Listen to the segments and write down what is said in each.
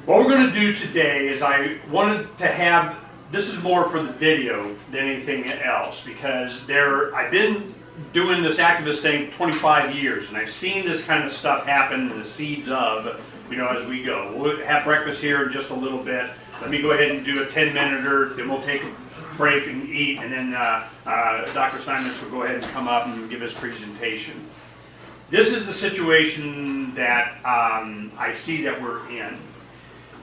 What we're going to do today is I wanted to have, this is more for the video than anything else, because I've been doing this activist thing 25 years, and I've seen this kind of stuff happen and the seeds of, as we go. We'll have breakfast here in just a little bit. Let me go ahead and do a 10-minute, then we'll take a break and eat, and then Dr. Steinmetz will go ahead and come up and give his presentation. This is the situation that I see that we're in.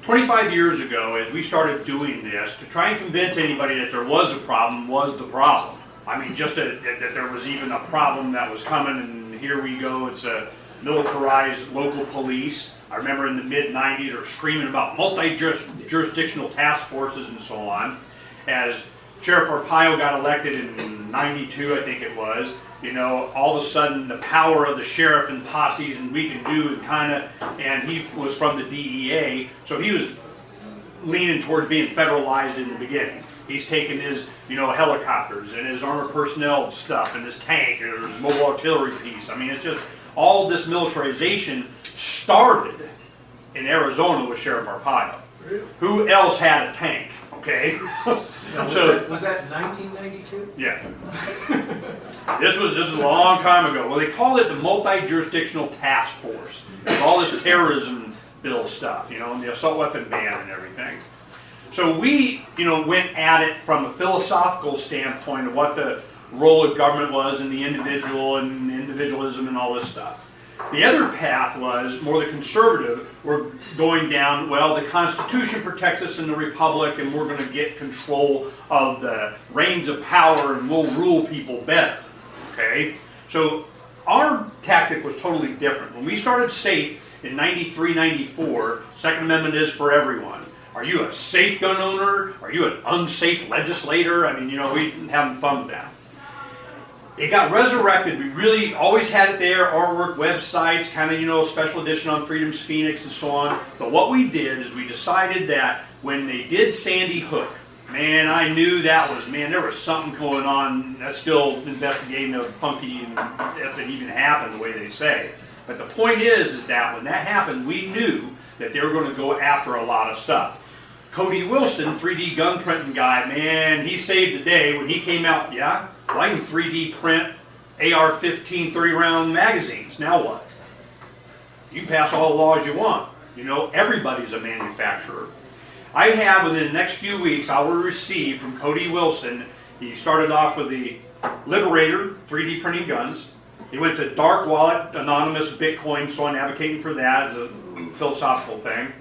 25 years ago, as we started doing this, to try and convince anybody that there was a problem was the problem. I mean, just that there was even a problem that was coming, and here we go, it's a militarized local police. I remember in the mid-90s they were screaming about multi-jurisdictional task forces and so on. As Sheriff Arpaio got elected in 92, I think it was, all of a sudden the power of the sheriff and posses and we can do and he was from the DEA, so he was leaning towards being federalized in the beginning. He's taken his, helicopters and his armored personnel stuff and his tank or his mobile artillery piece. I mean, it's just all this militarization started in Arizona with Sheriff Arpaio. Really? Who else had a tank? Okay. Was that 1992? Yeah. This was a long time ago. Well, they call it the multi-jurisdictional task force. With all this terrorism bill stuff, and the assault weapon ban and everything. So we, went at it from a philosophical standpoint of what the role of government was in the individual and individualism and all this stuff. The other path was more the conservative. We're going down, well, the Constitution protects us in the Republic and we're going to get control of the reins of power and we'll rule people better. Okay? So our tactic was totally different. When we started SAFE in 93, 94, Second Amendment is for everyone. Are you a safe gun owner? Are you an unsafe legislator? I mean, we having fun with that. It got resurrected. We really always had it there, artwork, websites, kind of, special edition on Freedom's Phoenix and so on. But what we did is we decided that when they did Sandy Hook, man, I knew there was something going on that's still investigating of funky and if it even happened the way they say. But the point is that when that happened, we knew that they were going to go after a lot of stuff. Cody Wilson, 3D gun printing guy, man, he saved the day when he came out. Yeah, well, I can 3D print AR-15 30-round magazines. Now what? You can pass all the laws you want. Everybody's a manufacturer. I have, within the next few weeks, I will receive from Cody Wilson, he started off with the Liberator 3D printing guns. He went to Dark Wallet, Anonymous, Bitcoin, so on, advocating for that as a philosophical thing.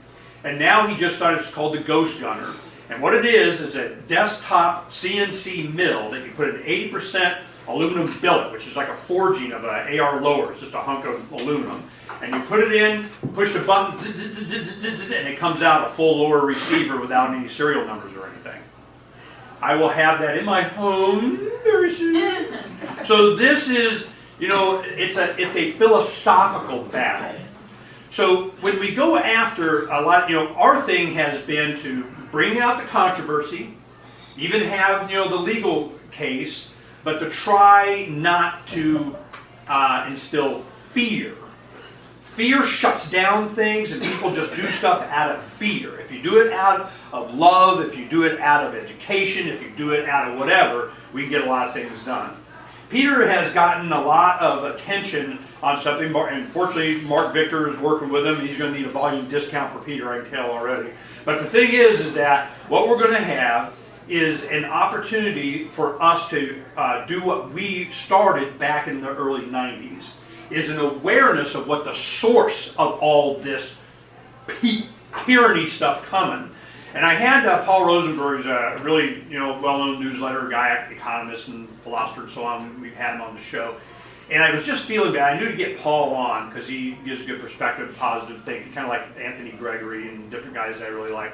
And now he just started, it's called the Ghost Gunner. And what it is a desktop CNC mill that you put an 80% aluminum billet, which is like a forging of an AR lower. It's just a hunk of aluminum. And you put it in, push the button, and it comes out a full lower receiver without any serial numbers or anything. I will have that in my home very soon. So this is, it's a philosophical battle. So when we go after a lot, our thing has been to bring out the controversy, even have, the legal case, but to try not to instill fear. Fear shuts down things and people just do stuff out of fear. If you do it out of love, if you do it out of education, if you do it out of whatever, we can get a lot of things done. Peter has gotten a lot of attention on something, and fortunately Mark Victor is working with him, and he's going to need a volume discount for Peter, I can tell already. But the thing is that what we're going to have is an opportunity for us to do what we started back in the early 90s, is an awareness of what the source of all this tyranny stuff coming. And I had Paul Rosenberg, who's a really well-known newsletter guy, economist and philosopher and so on. We've had him on the show. And I was just feeling bad. I knew to get Paul on because he gives a good perspective, positive thinking, kind of like Anthony Gregory and different guys I really like.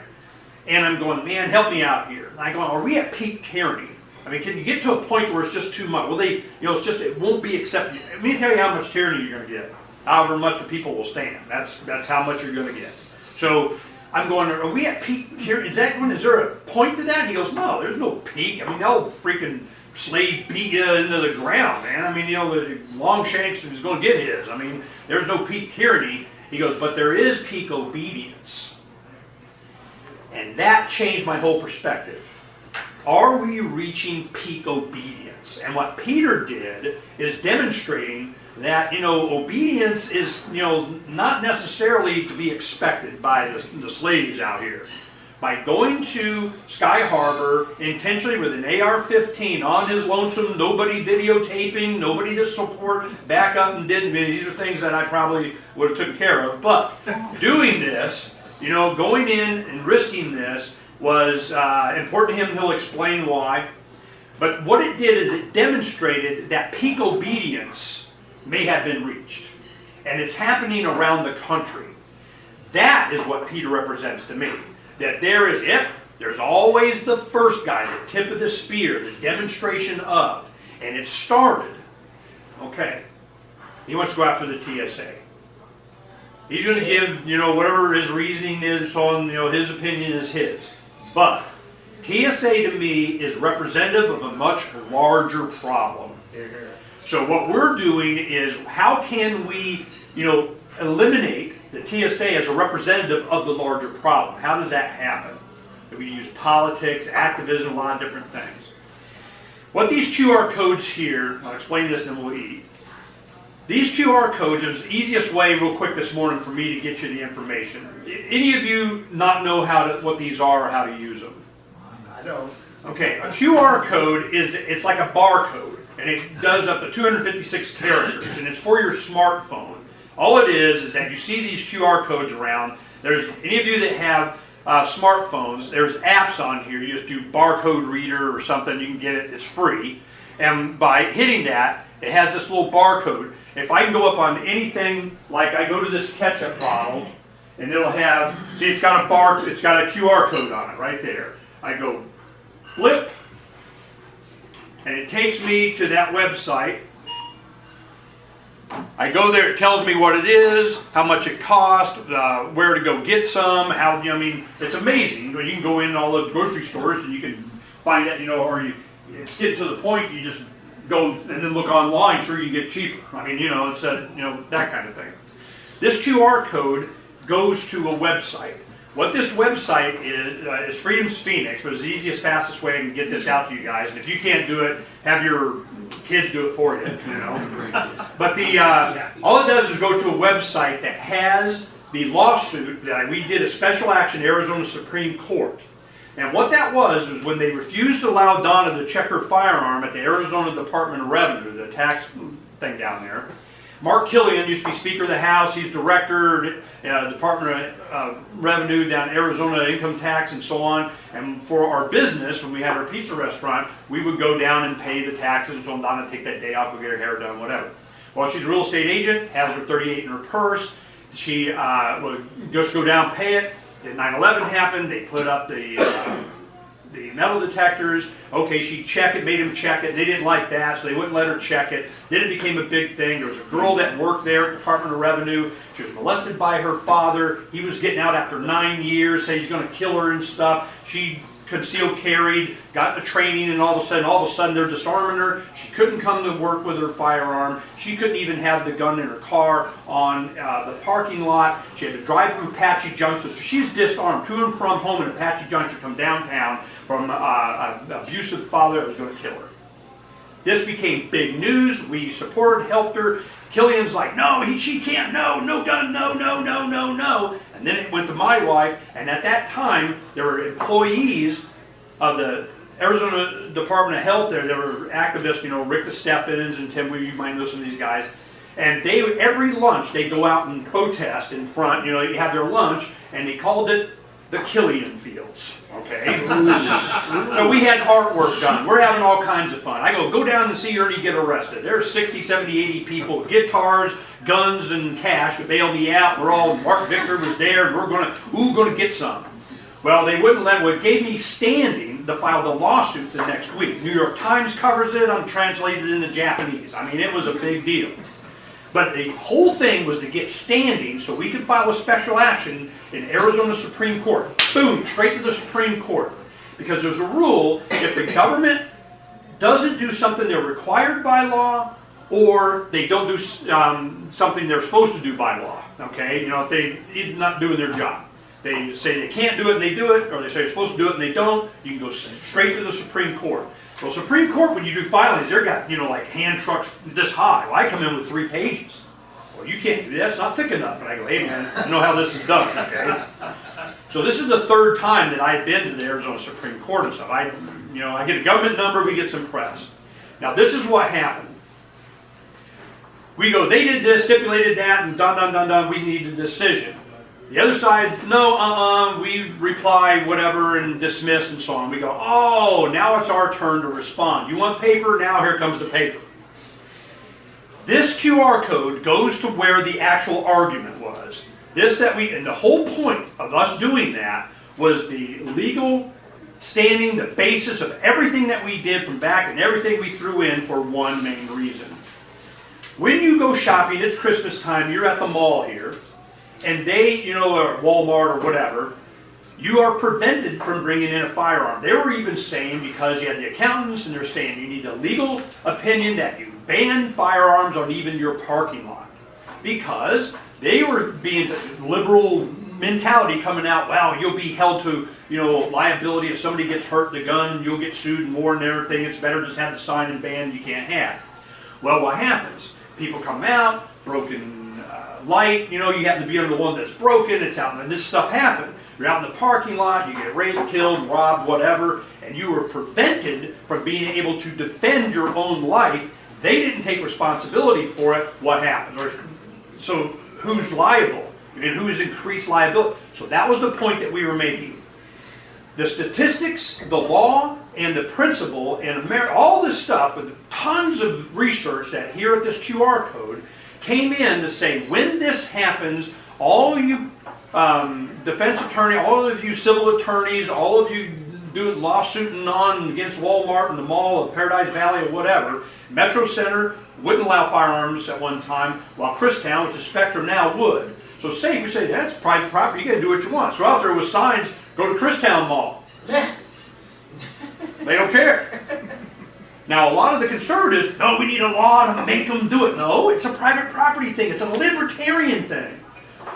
And I'm going, man, help me out here. And I go, are we at peak tyranny? I mean, can you get to a point where it's just too much? Well, it's just, it won't be accepted. Let me tell you how much tyranny you're going to get. However much the people will stand. That's how much you're going to get. So I'm going, are we at peak tyranny? Is there a point to that? He goes, no, there's no peak. I mean, they'll freaking slave beat you into the ground, man. I mean, the Longshanks is going to get his. I mean, there's no peak tyranny. He goes, but there is peak obedience. And that changed my whole perspective. Are we reaching peak obedience? And what Peter did is demonstrating that, obedience is, not necessarily to be expected by the slaves out here. By going to Sky Harbor intentionally with an AR-15 on his lonesome, nobody videotaping, nobody to support, back up and didn't. These are things that I probably would have taken care of. But doing this, going in and risking this was important to him. He'll explain why. But what it did is it demonstrated that peak obedience may have been reached. And it's happening around the country. That is what Peter represents to me. That there's always the first guy, the tip of the spear, the demonstration of. And it started, okay, he wants to go after the TSA. He's going to give, whatever his reasoning is on, his opinion is his. But TSA to me is representative of a much larger problem. So what we're doing is, how can we, eliminate the TSA as a representative of the larger problem? How does that happen? We use politics, activism, a lot of different things. What these QR codes here, I'll explain this and then we'll eat. These QR codes is the easiest way, real quick this morning, for me to get you the information. Any of you not know what these are or how to use them? I don't. Okay, a QR code it's like a barcode, and it does up to 256 characters, and it's for your smartphone. All it is that you see these QR codes around. There's any of you that have smartphones, there's apps on here. You just do barcode reader or something, you can get it, it's free. And by hitting that, it has this little barcode. If I can go up on anything, like I go to this ketchup bottle, and it'll have, see, it's got a QR code on it right there. I go flip, and it takes me to that website. I go there, it tells me what it is, how much it costs, where to go get some, it's amazing. You can go in all the grocery stores and you can find it, or it's getting to the point you just go and then look online, sure you get cheaper. It's that kind of thing. This QR code goes to a website. What this website is Freedom's Phoenix, but it's the easiest, fastest way I can get this out to you guys. And if you can't do it, have your kids do it for you. But all it does is go to a website that has the lawsuit that we did a special action Arizona Supreme Court. And what that was when they refused to allow Donna to check her firearm at the Arizona Department of Revenue, the tax thing down there. Mark Killian used to be Speaker of the House. He's Director, Department of Revenue down Arizona, income tax and so on. And for our business, when we had our pizza restaurant, we would go down and pay the taxes and so on. Donna take that day off, go get her hair done, whatever. Well, she's a real estate agent, has her 38 in her purse. She would just go down, pay it. Then 9/11 happened. They put up the metal detectors. Okay, she checked it, made him check it. They didn't like that, so they wouldn't let her check it. Then it became a big thing. There was a girl that worked there at the Department of Revenue. She was molested by her father. He was getting out after 9 years, saying he's going to kill her and stuff. She concealed carried, got the training, and all of a sudden they're disarming her. She couldn't come to work with her firearm. She couldn't even have the gun in her car on the parking lot. She had to drive from Apache Junction. So she's disarmed to and from home in Apache Junction, come downtown from an abusive father that was going to kill her. This became big news. We supported, helped her. Killian's like, no, she can't, no gun, no. And then it went to my wife, and at that time, there were employees of the Arizona Department of Health there. There were activists, Rick DeSteffens and Tim, you might know some of these guys. And every lunch, they'd go out and protest in front, they have their lunch, and they called it the Killian Fields, okay? So we had artwork done. We're having all kinds of fun. I go down and see Ernie get arrested. There's 60, 70, 80 people with guitars, guns, and cash, but bailed me out. Mark Victor was there, and we're going to get some. Well, they wouldn't let, what gave me standing to file the lawsuit the next week. New York Times covers it, I'm translated into Japanese. It was a big deal. But the whole thing was to get standing so we could file a special action in Arizona Supreme Court. Boom, straight to the Supreme Court. Because there's a rule, if the government doesn't do something they're required by law, or they don't do something they're supposed to do by law, okay? If they're not doing their job. They say they can't do it and they do it, or they say they're supposed to do it and they don't, you can go straight to the Supreme Court. Well, Supreme Court, when you do filings, they've got, like hand trucks this high. Well, I come in with 3 pages. Well, you can't do that, it's not thick enough. And I go, hey man, I know how this is done, okay? So this is the 3rd time that I've been to the Arizona Supreme Court and stuff. I get a government number, we get some press. Now this is what happened. We go, they did this, stipulated that, and done, done, done, done, we need a decision. The other side, no, we reply, whatever, and dismiss and so on. We go, oh, now it's our turn to respond. You want paper? Now here comes the paper. This QR code goes to where the actual argument was. And the whole point of us doing that was the legal standing, the basis of everything that we did from back and everything we threw in for one main reason. When you go shopping, it's Christmas time, you're at the mall here, and they, or Walmart or whatever, you are prevented from bringing in a firearm. They were even saying, because you had the accountants, and they're saying you need a legal opinion that you ban firearms on even your parking lot. Because they were being liberal mentality coming out, well, you'll be held to, liability if somebody gets hurt in the gun, you'll get sued and more and everything. It's better just have the sign and ban you can't have. Well, what happens? People come out, broken light, you happen to be under the one that's broken, it's out, and this stuff happened. You're out in the parking lot, you get raped, killed, robbed, whatever, and you were prevented from being able to defend your own life. They didn't take responsibility for it. What happened? So who's liable? Who is increased liability? So that was the point that we were making. The statistics, the law, and the principle, and all this stuff with tons of research that here at this QR code came in to say, when this happens, all of you defense attorney, all of you civil attorneys, all of you doing lawsuiting on against Walmart and the mall of Paradise Valley or whatever, Metro Center wouldn't allow firearms at one time, while Christown, which is Spectrum now, would. So say, we say, that's private property, you got to do what you want. So out there with signs, go to Christown Mall. They don't care. Now, a lot of the conservatives, no, we need a law to make them do it. No, it's a private property thing. It's a libertarian thing.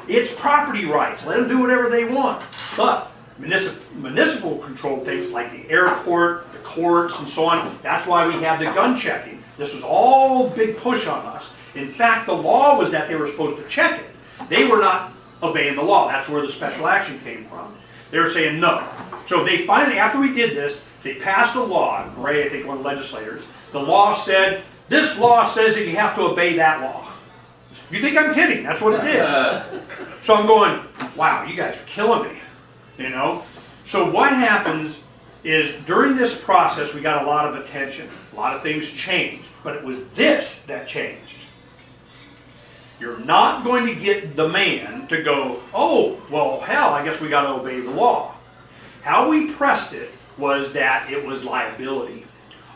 It's property rights. Let them do whatever they want. But municipal control things like the airport, the courts, and so on, that's why we have the gun checking. This was all big push on us. In fact, the law was that they were supposed to check it. They were not obeying the law. That's where the special action came from. They were saying no. So they finally, after we did this, they passed a law. Ray, I think, one of the legislators. The law said, this law says that you have to obey that law. You think I'm kidding? That's what it did. So I'm going, wow, you guys are killing me. So what happens is during this process, we got a lot of attention. A lot of things changed. But it was this that changed. You're not going to get the man to go, oh, well, hell, I guess we got to obey the law. How we pressed it was that it was liability.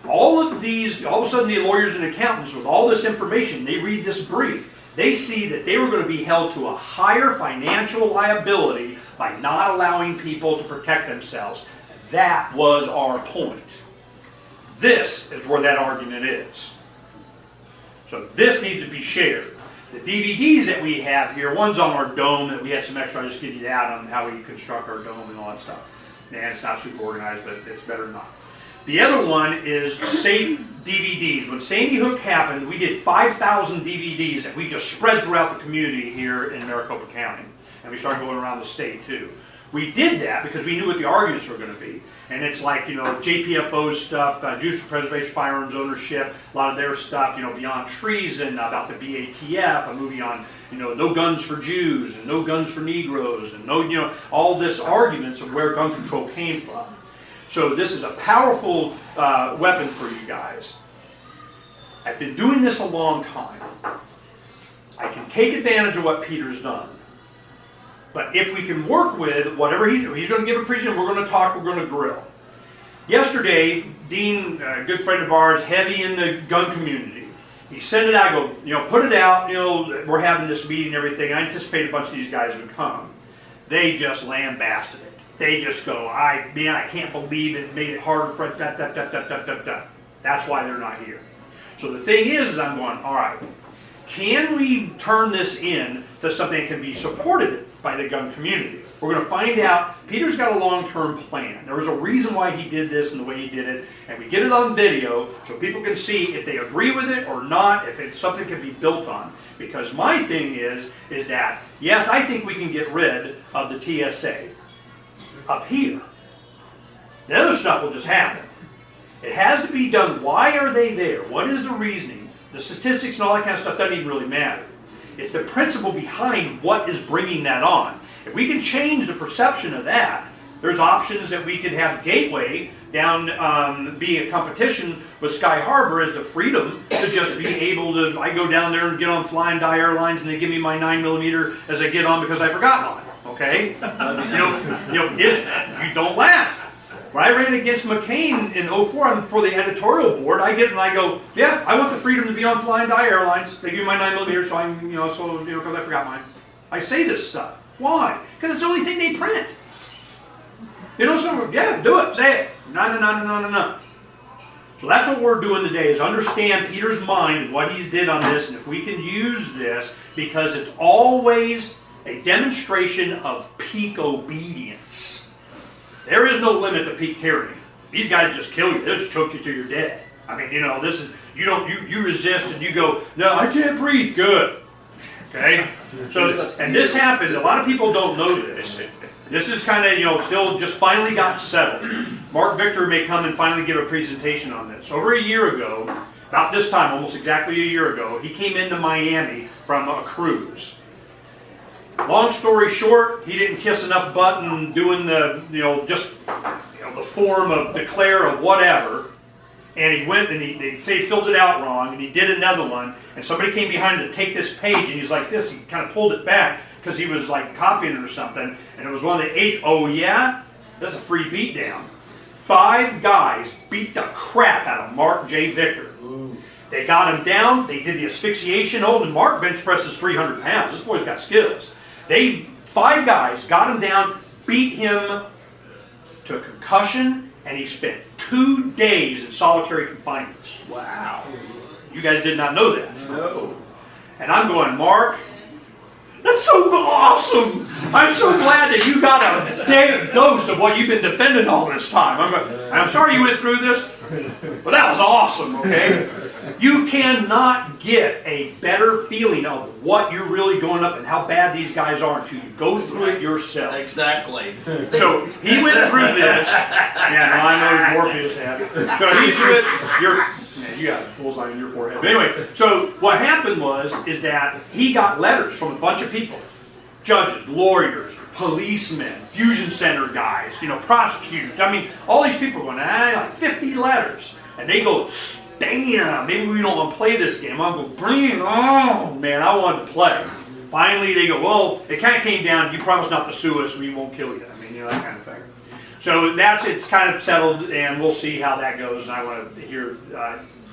All of a sudden the lawyers and accountants with all this information, they read this brief, they see that they were going to be held to a higher financial liability by not allowing people to protect themselves. That was our point. This is where that argument is. So this needs to be shared. The DVDs that we have here, one's on our dome that we had some extra. I'll just give you that on how we construct our dome and all that stuff. And it's not super organized, but it's better than not. The other one is safe DVDs. When Sandy Hook happened, we did 5,000 DVDs that we just spread throughout the community here in Maricopa County. And we started going around the state too. We did that because we knew what the arguments were going to be. And it's like, JPFO's stuff, Jews for Preservation of Firearms Ownership, a lot of their stuff, Beyond Treason, about the BATF, a movie on, no guns for Jews, and no guns for Negroes, and no, all this arguments of where gun control came from. So this is a powerful weapon for you guys. I've been doing this a long time. I can take advantage of what Peter's done. But if we can work with whatever he's going to give a presentation, we're going to talk, we're going to grill. Yesterday, Dean, a good friend of ours, heavy in the gun community, he sent it out, I go, put it out, we're having this meeting and everything. I anticipate a bunch of these guys would come. They just lambasted it. They just go, I can't believe it made it harder for it, That's why they're not here. So the thing is I'm going, all right, can we turn this in to something that can be supported by the gun community. We're going to find out. Peter's got a long-term plan. There was a reason why he did this and the way he did it, and we get it on video so people can see if they agree with it or not, if it's something can be built on. Because my thing is that, yes, I think we can get rid of the TSA up here. The other stuff will just happen. It has to be done. Why are they there? What is the reasoning? The statistics and all that kind of stuff doesn't even really matter. It's the principle behind what is bringing that on. If we can change the perception of that, there's options that we could have Gateway down, be a competition with Sky Harbor as the freedom to just be able to, I go down there and get on Flying Die Airlines and they give me my 9mm as I get on because I forgot mine, okay? You don't laugh. When I ran against McCain in 04 for the editorial board, I get and I go, yeah, I want the freedom to be on Flying Die Airlines. They give me my 9mm, so I'm, because I forgot mine. I say this stuff. Why? Because it's the only thing they print. Yeah, do it, say it. No. So that's what we're doing today, is understand Peter's mind and what he's did on this, and if we can use this, because it's always a demonstration of peak obedience. There is no limit to peak tyranny. These guys just kill you. They'll just choke you till you're dead. I mean, this is, you resist and you go, no, I can't breathe. Good. Okay? So, and this happens, a lot of people don't know this. This is kind of, still just finally got settled. Mark Victor may come and finally give a presentation on this. Over a year ago, about this time, almost exactly a year ago, he came into Miami from a cruise. Long story short, he didn't kiss enough butt and doing the, the form of declare of whatever. And he went and they say he filled it out wrong, and he did another one, and somebody came behind him to take this page, and he's like this, he kind of pulled it back, because he was like copying it or something, and it was one of the H, oh yeah? That's a free beatdown. 5 guys beat the crap out of Mark J. Victor. Ooh. They got him down, they did the asphyxiation hold, and Mark bench presses 300 pounds. This boy's got skills. 5 guys got him down, beat him to a concussion, and he spent 2 days in solitary confinement. Wow. You guys did not know that. No. And I'm going, Mark, that's so awesome. I'm so glad that you got a dose of what you've been defending all this time. I'm sorry you went through this, but that was awesome, okay? You cannot get a better feeling of what you're really going up and how bad these guys are until you go through it yourself. Exactly. So he went through this. Yeah, no, I know Morpheus had. So he threw it. You got a bullseye on your forehead. But anyway, so what happened is that he got letters from a bunch of people. Judges, lawyers, policemen, fusion center guys, prosecutors. I mean, all these people going, like 50 letters. And they go, damn, maybe we don't want to play this game. I'm going, bring it on, man, I want to play. Finally, they go, well, it kind of came down, you promise not to sue us, we won't kill you. I mean, that kind of thing. So it's kind of settled, and we'll see how that goes. And I want to hear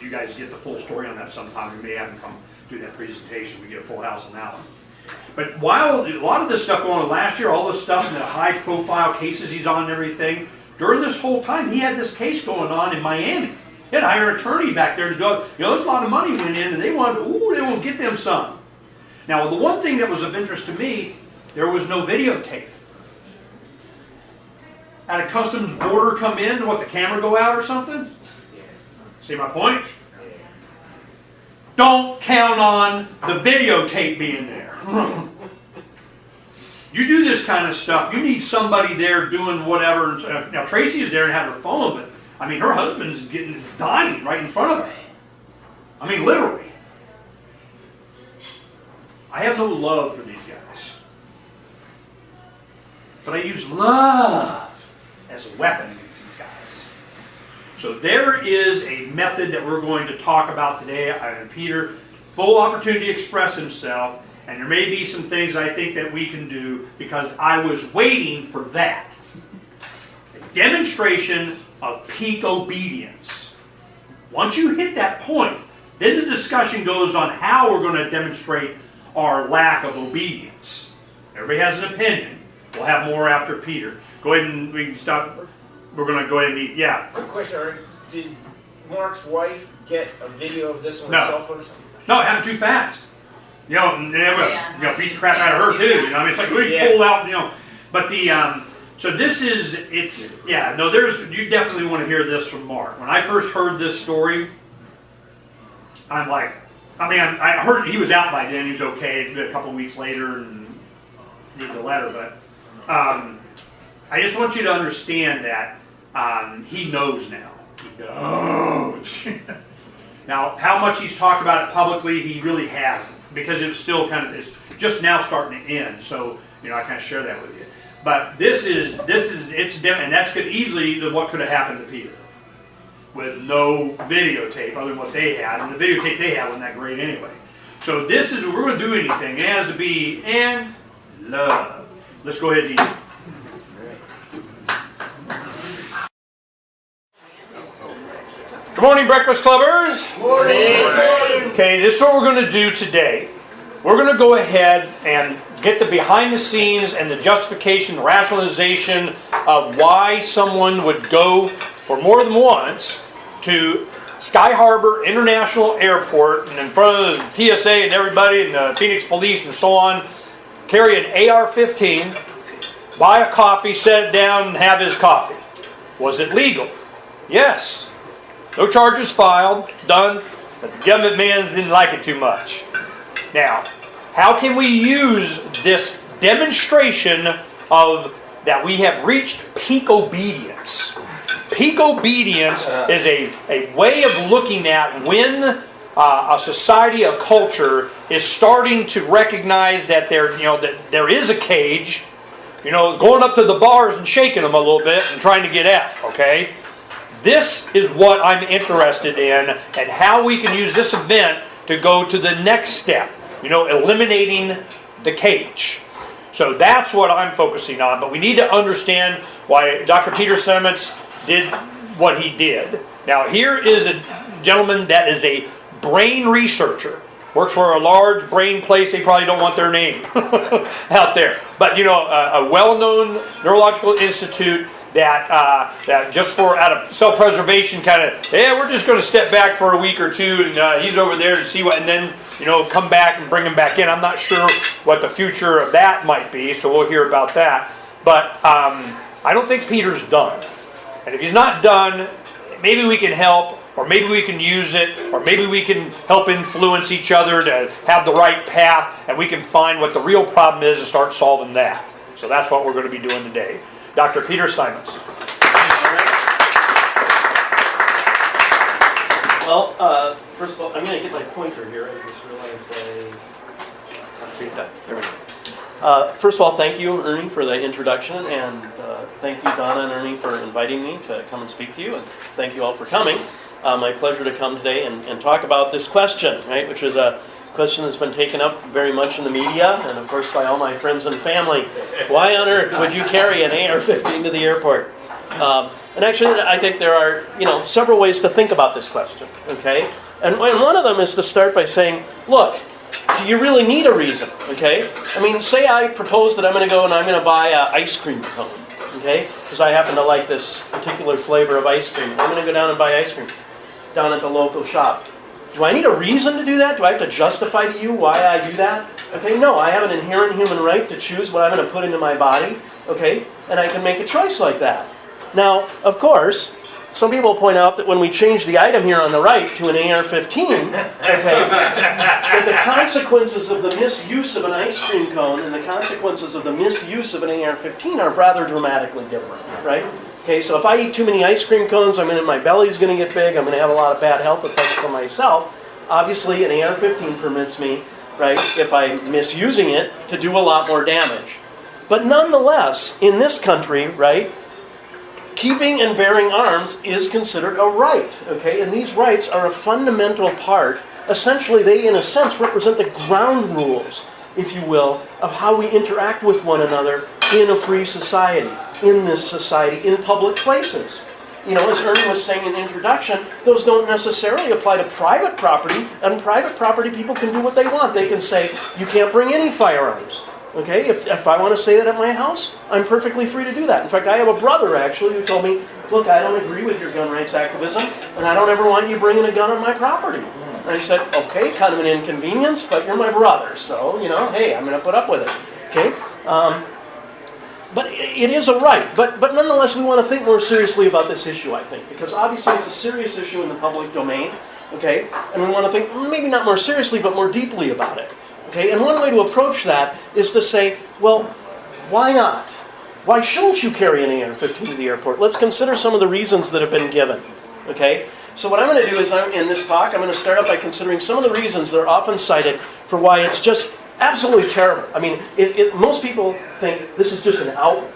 you guys get the full story on that sometime. We may have them come do that presentation. We get a full house on that one. But while a lot of this stuff going on last year, all this stuff and the high-profile cases he's on and everything, during this whole time, he had this case going on in Miami. He had to hire an attorney back there to go, there's a lot of money went in, and they wanted, they won't get them some. Now, the one thing that was of interest to me, there was no videotape. Had a customs border come in, and the camera go out or something? See my point? Don't count on the videotape being there. You do this kind of stuff, you need somebody there doing whatever. Now, Tracy is there and had her phone, but I mean, her husband's dying right in front of her. I mean, literally. I have no love for these guys. But I use love as a weapon against these guys. So there is a method that we're going to talk about today. And Peter, full opportunity to express himself. And there may be some things I think that we can do because I was waiting for that. A demonstration of peak obedience. Once you hit that point, then the discussion goes on how we're going to demonstrate our lack of obedience. Everybody has an opinion. We'll have more after Peter. Go ahead and we can stop. We're going to go ahead and eat. Yeah. Quick question, Eric. Did Mark's wife get a video of this on her cell phone or something? No, it happened too fast. You know, and they would, beat the crap out of her too. You know, I mean, it's like we pulled out, But so this is, you definitely want to hear this from Mark. When I first heard this story, I'm like, I heard he was out by then. He was okay. A couple of weeks later, and did the letter. But I just want you to understand that he knows now. He knows. Now, how much he's talked about it publicly, he really hasn't, because it's still it's just now starting to end. So, I kind of share that with you. But it's different, and that's easily what could have happened to Peter with no videotape other than what they had, and the videotape they had wasn't that great anyway. So this is, if we're going to do anything, it has to be in love. Let's go ahead and eat. Good morning, Breakfast Clubbers. Morning. Okay, this is what we're going to do today. We're going to go ahead and get the behind the scenes and the justification, the rationalization of why someone would go for more than once to Sky Harbor International Airport and in front of the TSA and everybody and the Phoenix Police and so on, carry an AR-15, buy a coffee, set it down, and have his coffee. Was it legal? Yes. No charges filed, done, but the government mans didn't like it too much. Now, how can we use this demonstration of that we have reached peak obedience? Peak obedience is a way of looking at when a society, a culture is starting to recognize that there is a cage, going up to the bars and shaking them a little bit and trying to get out, okay? This is what I'm interested in, and how we can use this event to go to the next step, eliminating the cage. So that's what I'm focusing on, but we need to understand why Dr. Peter Steinmetz did what he did. Now here is a gentleman that is a brain researcher, works for a large brain place. They probably don't want their name out there, but a well-known neurological institute that just out of self-preservation we're just going to step back for a week or two, and he's over there to see what, and then come back and bring him back in. I'm not sure what the future of that might be, so we'll hear about that. But I don't think Peter's done. And if he's not done, maybe we can help, or maybe we can use it, or maybe we can help influence each other to have the right path, and we can find what the real problem is and start solving that. So that's what we're going to be doing today. Dr. Peter Steinmetz. Well, first of all, I'm going to get my pointer here. I just realized there we go. First of all, thank you, Ernie, for the introduction, and thank you, Donna and Ernie, for inviting me to come and speak to you, and thank you all for coming. My pleasure to come today and talk about this question, right, which is a question that's been taken up very much in the media, and of course by all my friends and family. Why on earth would you carry an AR-15 to the airport? And actually, I think there are several ways to think about this question. Okay, and one of them is to start by saying, look, do you really need a reason? Okay, I mean, say I propose that I'm going to go and I'm going to buy an ice cream cone. Okay, because I happen to like this particular flavor of ice cream. I'm going to go down and buy ice cream down at the local shop. Do I need a reason to do that? Do I have to justify to you why I do that? Okay, no, I have an inherent human right to choose what I'm going to put into my body, okay, and I can make a choice like that. Now, of course, some people point out that when we change the item here on the right to an AR-15, okay, that the consequences of the misuse of an ice cream cone and the consequences of the misuse of an AR-15 are rather dramatically different, right? Okay, so if I eat too many ice cream cones, my belly's going to get big, I'm going to have a lot of bad health effects for myself. Obviously, an AR-15 permits me, right, if I'm misusing it, to do a lot more damage. But nonetheless, in this country, right, keeping and bearing arms is considered a right, okay? And these rights are a fundamental part. Essentially, they, in a sense, represent the ground rules, if you will, of how we interact with one another in a free society, in this society, in public places. As Ernie was saying in the introduction, those don't necessarily apply to private property, and private property people can do what they want. They can say, you can't bring any firearms. Okay, if I want to say that at my house, I'm perfectly free to do that. In fact, I have a brother, actually, who told me, look, I don't agree with your gun rights activism, and I don't ever want you bringing a gun on my property. And I said, okay, kind of an inconvenience, but you're my brother, so, hey, I'm going to put up with it. Okay? But it is a right. But nonetheless, we want to think more seriously about this issue, I think, because obviously it's a serious issue in the public domain, okay? And we want to think maybe not more seriously, but more deeply about it, okay? And one way to approach that is to say, well, why not? Why shouldn't you carry an AR-15 to the airport? Let's consider some of the reasons that have been given, okay? So what I'm going to do is, in this talk, I'm going to start out by considering some of the reasons that are often cited for why it's just absolutely terrible. I mean, most people think this is just an outrage,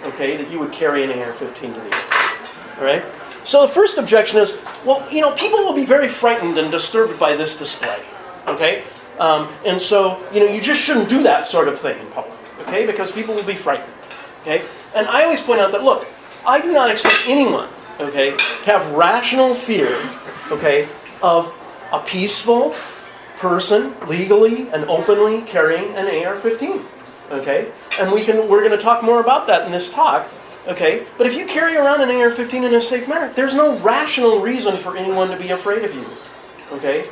okay, that you would carry an AR-15 to the airport, all right? So the first objection is, well, people will be very frightened and disturbed by this display, okay? And so, you just shouldn't do that sort of thing in public, okay, because people will be frightened, okay? And I always point out that, look, I do not expect anyone, okay, to have rational fear, okay, of a peaceful person legally and openly carrying an AR-15, okay? And we're going to talk more about that in this talk, okay? But if you carry around an AR-15 in a safe manner, there's no rational reason for anyone to be afraid of you, okay?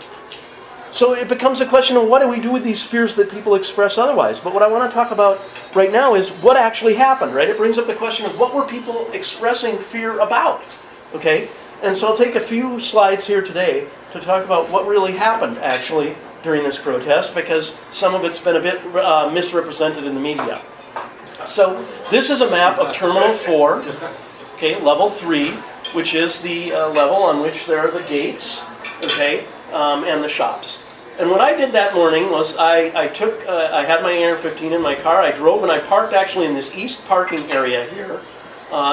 So it becomes a question of what do we do with these fears that people express otherwise? But what I want to talk about right now is what actually happened, right? It brings up the question of what were people expressing fear about, okay? And so I'll take a few slides here today to talk about what really happened, actually, during this protest, because some of it's been a bit misrepresented in the media. So this is a map of Terminal 4, okay, Level 3, which is the level on which there are the gates, okay, and the shops. And what I did that morning was I had my AR-15 in my car, I drove and I parked actually in this east parking area here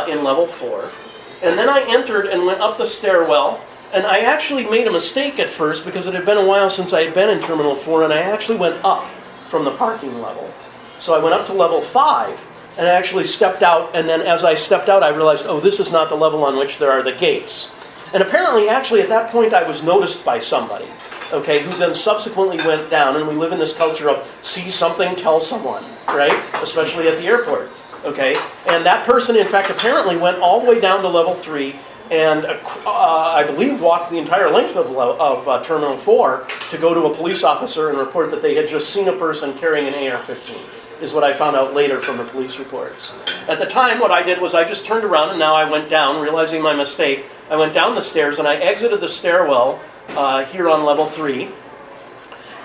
in Level 4. And then I entered and went up the stairwell. And I actually made a mistake at first because it had been a while since I had been in Terminal 4, and I actually went up from the parking level. So I went up to Level 5, and I actually stepped out, and then as I stepped out, I realized, oh, this is not the level on which there are the gates. And apparently, actually, at that point, I was noticed by somebody, okay, who then subsequently went down, and we live in this culture of see something, tell someone, right? Especially at the airport, okay? And that person, in fact, apparently went all the way down to Level 3, and I believe walked the entire length of Terminal 4 to go to a police officer and report that they had just seen a person carrying an AR-15, is what I found out later from the police reports. At the time, what I did was I just turned around and now I went down, realizing my mistake. I went down the stairs and I exited the stairwell here on Level 3.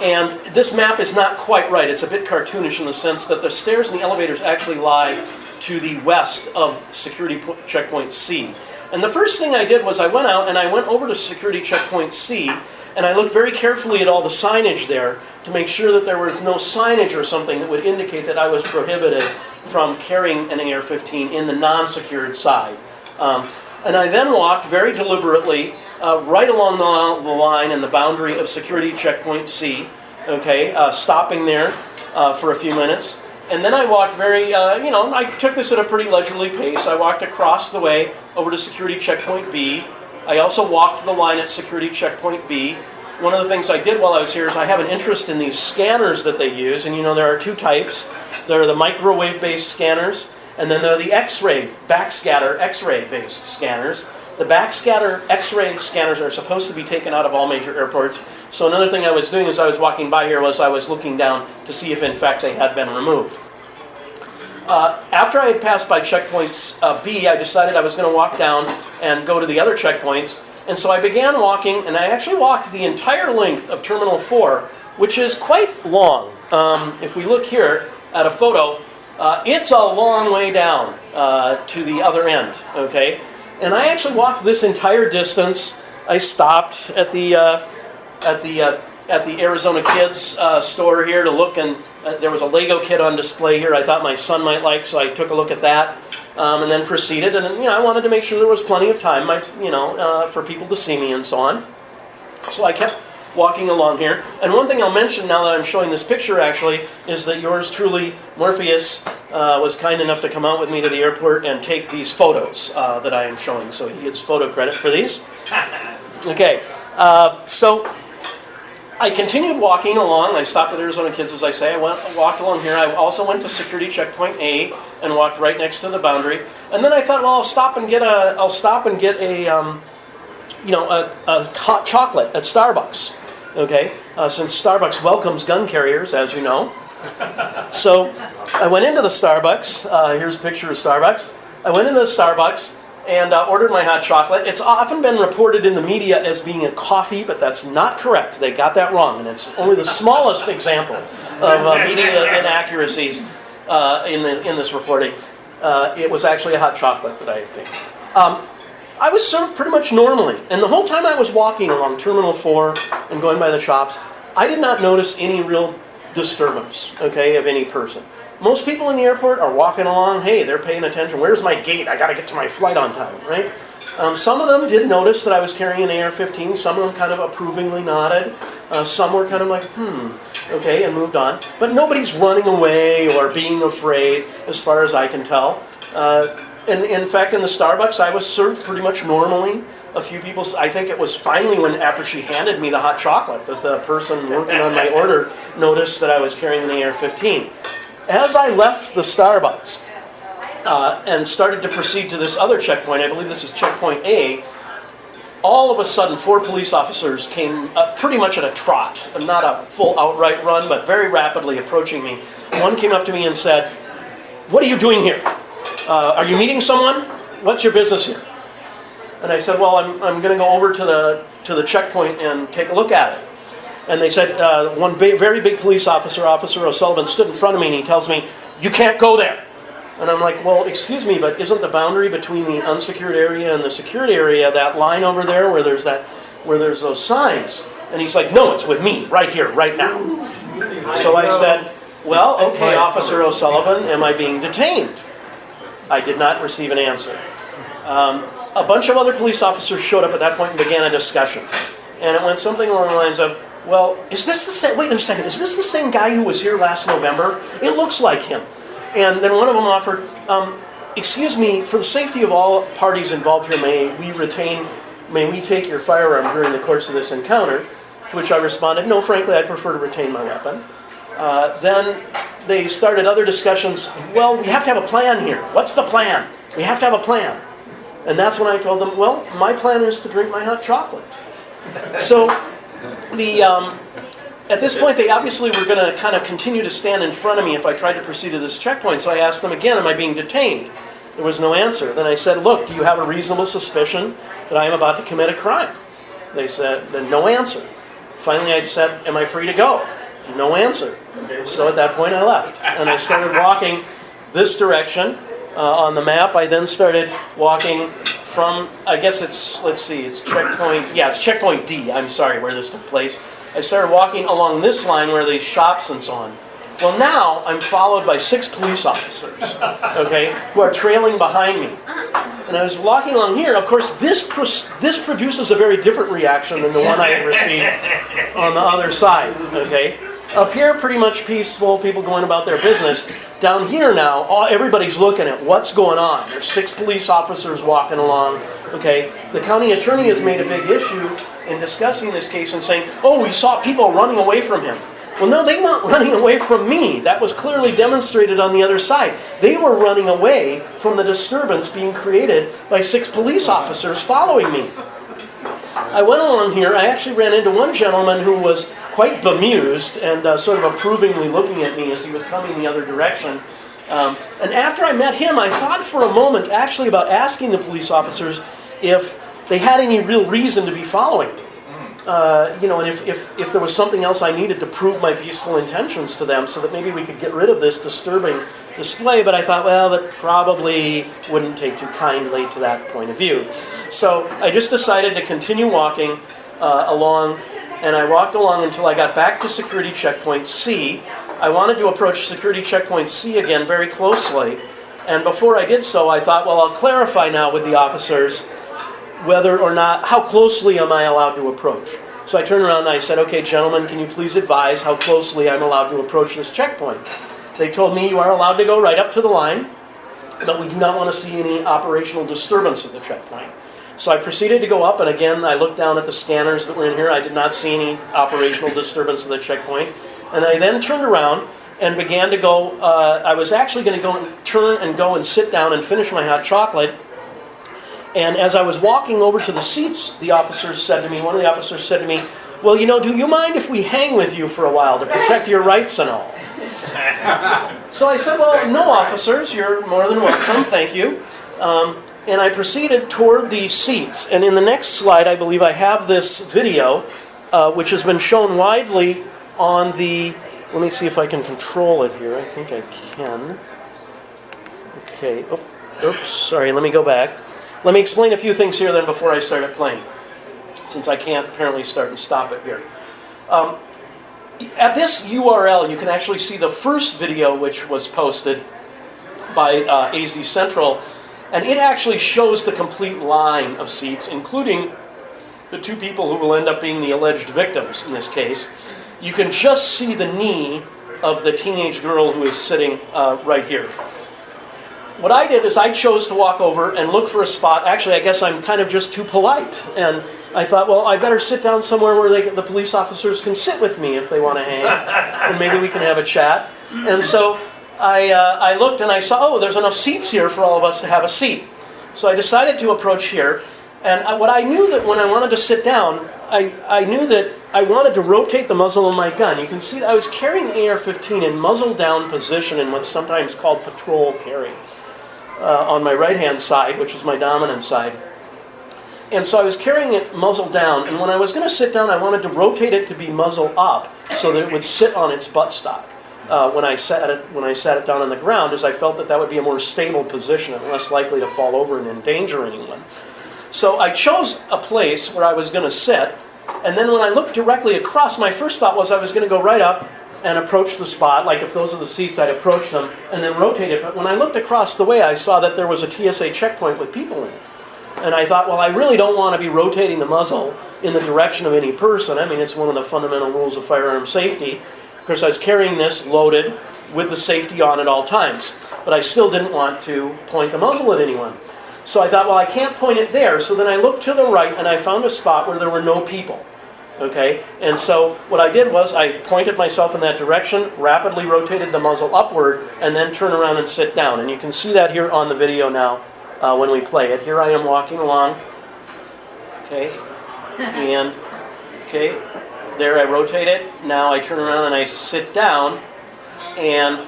And this map is not quite right. It's a bit cartoonish in the sense that the stairs and the elevators actually lie to the west of security checkpoint C. And the first thing I did was I went out and I went over to security checkpoint C and I looked very carefully at all the signage there to make sure that there was no signage or something that would indicate that I was prohibited from carrying an AR-15 in the non-secured side. And I then walked very deliberately right along the line and the boundary of security checkpoint C, okay, stopping there for a few minutes. And then I walked I took this at a pretty leisurely pace. I walked across the way over to security checkpoint B. I also walked the line at security checkpoint B. One of the things I did while I was here is I have an interest in these scanners that they use. And there are two types. There are the microwave-based scanners, and then there are the X-ray, backscatter X-ray-based scanners. The backscatter X-ray scanners are supposed to be taken out of all major airports. So another thing I was doing as I was walking by here was I was looking down to see if in fact they had been removed. After I had passed by checkpoints B, I decided I was going to walk down and go to the other checkpoints. And so I began walking, and I actually walked the entire length of Terminal 4, which is quite long. If we look here at a photo, it's a long way down to the other end, okay? And I actually walked this entire distance. I stopped at the Arizona Kids store here to look, and there was a Lego kit on display here I thought my son might like, so I took a look at that, and then proceeded. And I wanted to make sure there was plenty of time, for people to see me and so on. So I kept walking along here. And one thing I'll mention now that I'm showing this picture actually is that yours truly, Morpheus, was kind enough to come out with me to the airport and take these photos that I am showing. So he gets photo credit for these. Okay, so I continued walking along. I stopped at Arizona Kids, as I say. I walked along here. I also went to security checkpoint A and walked right next to the boundary. And then I thought, well, I'll stop and get a hot chocolate at Starbucks. okay, since Starbucks welcomes gun carriers, as you know. So I went into the Starbucks. Here's a picture of Starbucks. I went into the Starbucks and ordered my hot chocolate. It's often been reported in the media as being a coffee, but that's not correct. They got that wrong, and it's only the smallest example of media inaccuracies in this reporting. It was actually a hot chocolate that I ate. I was served pretty much normally, and the whole time I was walking along Terminal 4 and going by the shops, I did not notice any real disturbance, okay, of any person. Most people in the airport are walking along, hey, they're paying attention. Where's my gate? I got to get to my flight on time, right? Some of them did notice that I was carrying an AR-15. Some of them kind of approvingly nodded. Some were kind of like, okay, and moved on. But nobody's running away or being afraid, as far as I can tell. And in fact, in the Starbucks, I was served pretty much normally. A few people, I think it was finally when, after she handed me the hot chocolate, that the person working on my order noticed that I was carrying an AR-15. As I left the Starbucks and started to proceed to this other checkpoint, I believe this is checkpoint A, all of a sudden 4 police officers came up pretty much at a trot, not a full outright run, but very rapidly approaching me. One came up to me and said, "What are you doing here? Are you meeting someone? What's your business here?" And I said, "Well, I'm going to go over to the checkpoint and take a look at it." And they said, one very big police officer, Officer O'Sullivan, stood in front of me and he tells me, "You can't go there." And I'm like, "Well, excuse me, but isn't the boundary between the unsecured area and the secured area that line over there where there's those signs?" And he's like, "No, it's with me, right here, right now." So I said, "Well, okay, Officer O'Sullivan, am I being detained?" I did not receive an answer. A bunch of other police officers showed up at that point and began a discussion. And it went something along the lines of, "Well, is this the same, wait a second, is this the same guy who was here last November? It looks like him." And then one of them offered, "Excuse me, for the safety of all parties involved here, may we take your firearm during the course of this encounter?" To which I responded, "No, frankly, I'd prefer to retain my weapon." Then they started other discussions. "Well, we have to have a plan here. What's the plan? We have to have a plan." And that's when I told them, "Well, my plan is to drink my hot chocolate." So at this point, they obviously were going to kind of continue to stand in front of me if I tried to proceed to this checkpoint. So I asked them again, "Am I being detained?" There was no answer. Then I said, "Look, do you have a reasonable suspicion that I am about to commit a crime?" They said, then no answer. Finally, I said, "Am I free to go?" No answer. So at that point, I left. And I started walking this direction. On the map, I then started walking from, I guess it's, let's see, it's checkpoint, yeah, it's checkpoint D, I'm sorry, where this took place. I started walking along this line where the shops and so on. Well, now I'm followed by 6 police officers, okay, who are trailing behind me. And I was walking along here. Of course, this produces a very different reaction than the one I had received on the other side, okay. Up here, pretty much peaceful, people going about their business. Down here now, everybody's looking at what's going on. There's 6 police officers walking along. Okay, the county attorney has made a big issue in discussing this case and saying, "Oh, we saw people running away from him." Well, no, they weren't running away from me. That was clearly demonstrated on the other side. They were running away from the disturbance being created by 6 police officers following me. I went along here. I actually ran into one gentleman who was quite bemused and sort of approvingly looking at me as he was coming the other direction. And after I met him, I thought for a moment actually about asking the police officers if they had any real reason to be following me. And if there was something else I needed to prove my peaceful intentions to them so that maybe we could get rid of this disturbing display. But I thought, well, that probably wouldn't take too kindly to that point of view. So I just decided to continue walking along, and I walked along until I got back to security checkpoint C. I wanted to approach security checkpoint C again very closely. And before I did so, I thought, well, I'll clarify now with the officers whether or not, how closely am I allowed to approach. So I turned around and I said, "Okay, gentlemen, can you please advise how closely I'm allowed to approach this checkpoint?" They told me, "You are allowed to go right up to the line, but we do not want to see any operational disturbance of the checkpoint." So I proceeded to go up, and again, I looked down at the scanners that were in here. I did not see any operational disturbance of the checkpoint. And I then turned around and began to go, I was actually going to go and turn and go and sit down and finish my hot chocolate. And as I was walking over to the seats, one of the officers said to me, well, you know, do you mind if we hang with you for a while to protect your rights and all? So I said, well, no, officers, you're more than welcome, thank you. And I proceeded toward the seats. And in the next slide, I believe I have this video, which has been shown widely on the... Let me see if I can control it here. I think I can. Okay. Oh, oops, sorry, let me go back. Let me explain a few things here then before I start it playing, since I can't apparently start and stop it here. At this URL, you can actually see the first video which was posted by AZ Central, and it actually shows the complete line of seats, including the two people who will end up being the alleged victims in this case. You can just see the knee of the teenage girl who is sitting right here. What I did is I chose to walk over and look for a spot. Actually, I guess I'm kind of just too polite. And I thought, well, I better sit down somewhere where the police officers can sit with me if they want to hang. And maybe we can have a chat. And so I looked and I saw, oh, there's enough seats here for all of us to have a seat. So I decided to approach here. And what I knew that when I wanted to sit down, I knew that I wanted to rotate the muzzle of my gun. You can see that I was carrying the AR-15 in muzzle down position in what's sometimes called patrol carry. On my right-hand side, which is my dominant side. And so I was carrying it muzzle down, and when I was going to sit down, I wanted to rotate it to be muzzle up so that it would sit on its buttstock when I sat it down on the ground, as I felt that that would be a more stable position and less likely to fall over and endanger anyone. So I chose a place where I was going to sit, and then when I looked directly across, my first thought was I was going to go right up and approach the spot, like if those are the seats, I'd approach them and then rotate it. But when I looked across the way, I saw that there was a TSA checkpoint with people in it. And I thought, well, I really don't want to be rotating the muzzle in the direction of any person. I mean, it's one of the fundamental rules of firearm safety. Of course, I was carrying this loaded with the safety on at all times. But I still didn't want to point the muzzle at anyone. So I thought, well, I can't point it there. So then I looked to the right and I found a spot where there were no people. Okay, and so what I did was I pointed myself in that direction, rapidly rotated the muzzle upward, and then turn around and sit down. And you can see that here on the video now when we play it. Here I am walking along. Okay, and okay, there I rotate it. Now I turn around and I sit down, and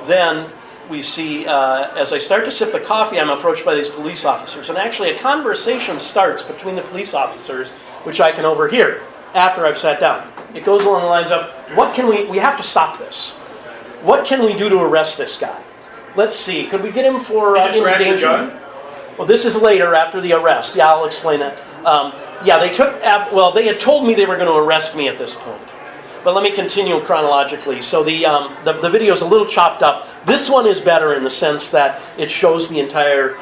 then we see as I start to sip the coffee, I'm approached by these police officers. And actually a conversation starts between the police officers, which I can overhear after I've sat down. It goes along the lines of, what can we have to stop this. What can we do to arrest this guy? Let's see, could we get him for endangerment? Well, this is later after the arrest. Yeah, I'll explain that. Yeah, they had told me they were going to arrest me at this point. But let me continue chronologically. So the video is a little chopped up. This one is better in the sense that it shows the entire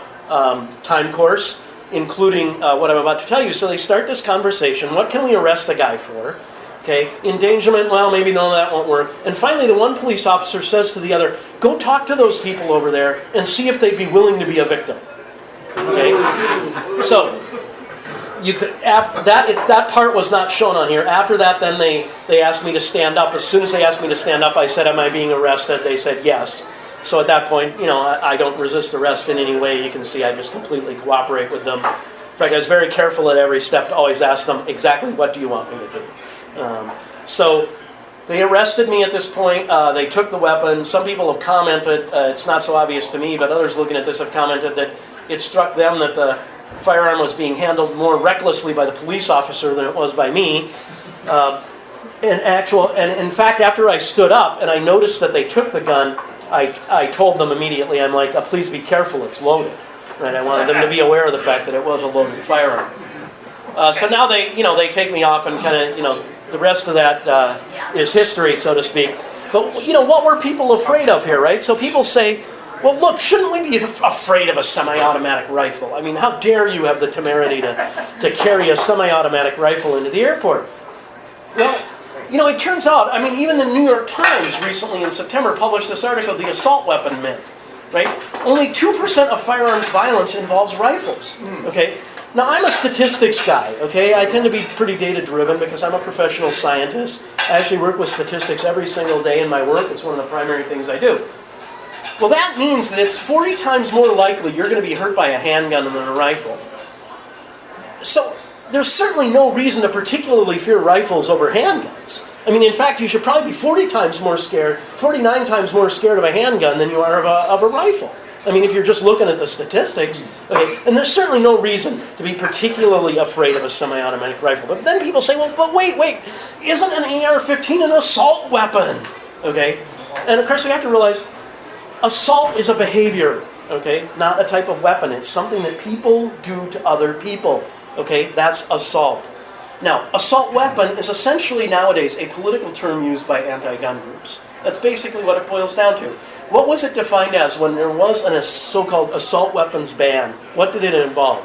time course, including what I'm about to tell you. So they start this conversation. What can we arrest the guy for? Okay, endangerment, well, maybe no, that won't work. And finally, the one police officer says to the other, go talk to those people over there and see if they'd be willing to be a victim. Okay, so you could that part was not shown on here. After that, then they asked me to stand up. As soon as they asked me to stand up, I said, am I being arrested? They said yes. So at that point, you know, I don't resist arrest in any way. You can see I just completely cooperate with them. In fact, I was very careful at every step to always ask them exactly what do you want me to do. So they arrested me at this point. They took the weapon. Some people have commented, it's not so obvious to me, but others looking at this have commented that it struck them that the firearm was being handled more recklessly by the police officer than it was by me. And in fact, after I stood up and I noticed that they took the gun, I told them immediately, I'm like, please be careful, it's loaded. Right? I wanted them to be aware of the fact that it was a loaded firearm. So now they take me off and kind of, the rest of that is history, so to speak. But, what were people afraid of here, right? So people say, well, look, shouldn't we be afraid of a semi-automatic rifle? I mean, how dare you have the temerity to carry a semi-automatic rifle into the airport? Well, it turns out, I mean, even the New York Times recently in September published this article, The Assault Weapon Myth, right? Only 2% of firearms violence involves rifles, okay? Now, I'm a statistics guy, okay? I tend to be pretty data-driven because I'm a professional scientist. I actually work with statistics every single day in my work. It's one of the primary things I do. Well, that means that it's 40 times more likely you're going to be hurt by a handgun than a rifle. So there's certainly no reason to particularly fear rifles over handguns. I mean, in fact, you should probably be 49 times more scared of a handgun than you are of a rifle. I mean, if you're just looking at the statistics, okay, and there's certainly no reason to be particularly afraid of a semi-automatic rifle. But then people say, well, but wait, isn't an AR-15 an assault weapon? Okay, and of course we have to realize assault is a behavior, okay, not a type of weapon. It's something that people do to other people, okay, that's assault. Now, assault weapon is essentially nowadays a political term used by anti-gun groups. That's basically what it boils down to. What was it defined as when there was a so-called assault weapons ban? What did it involve?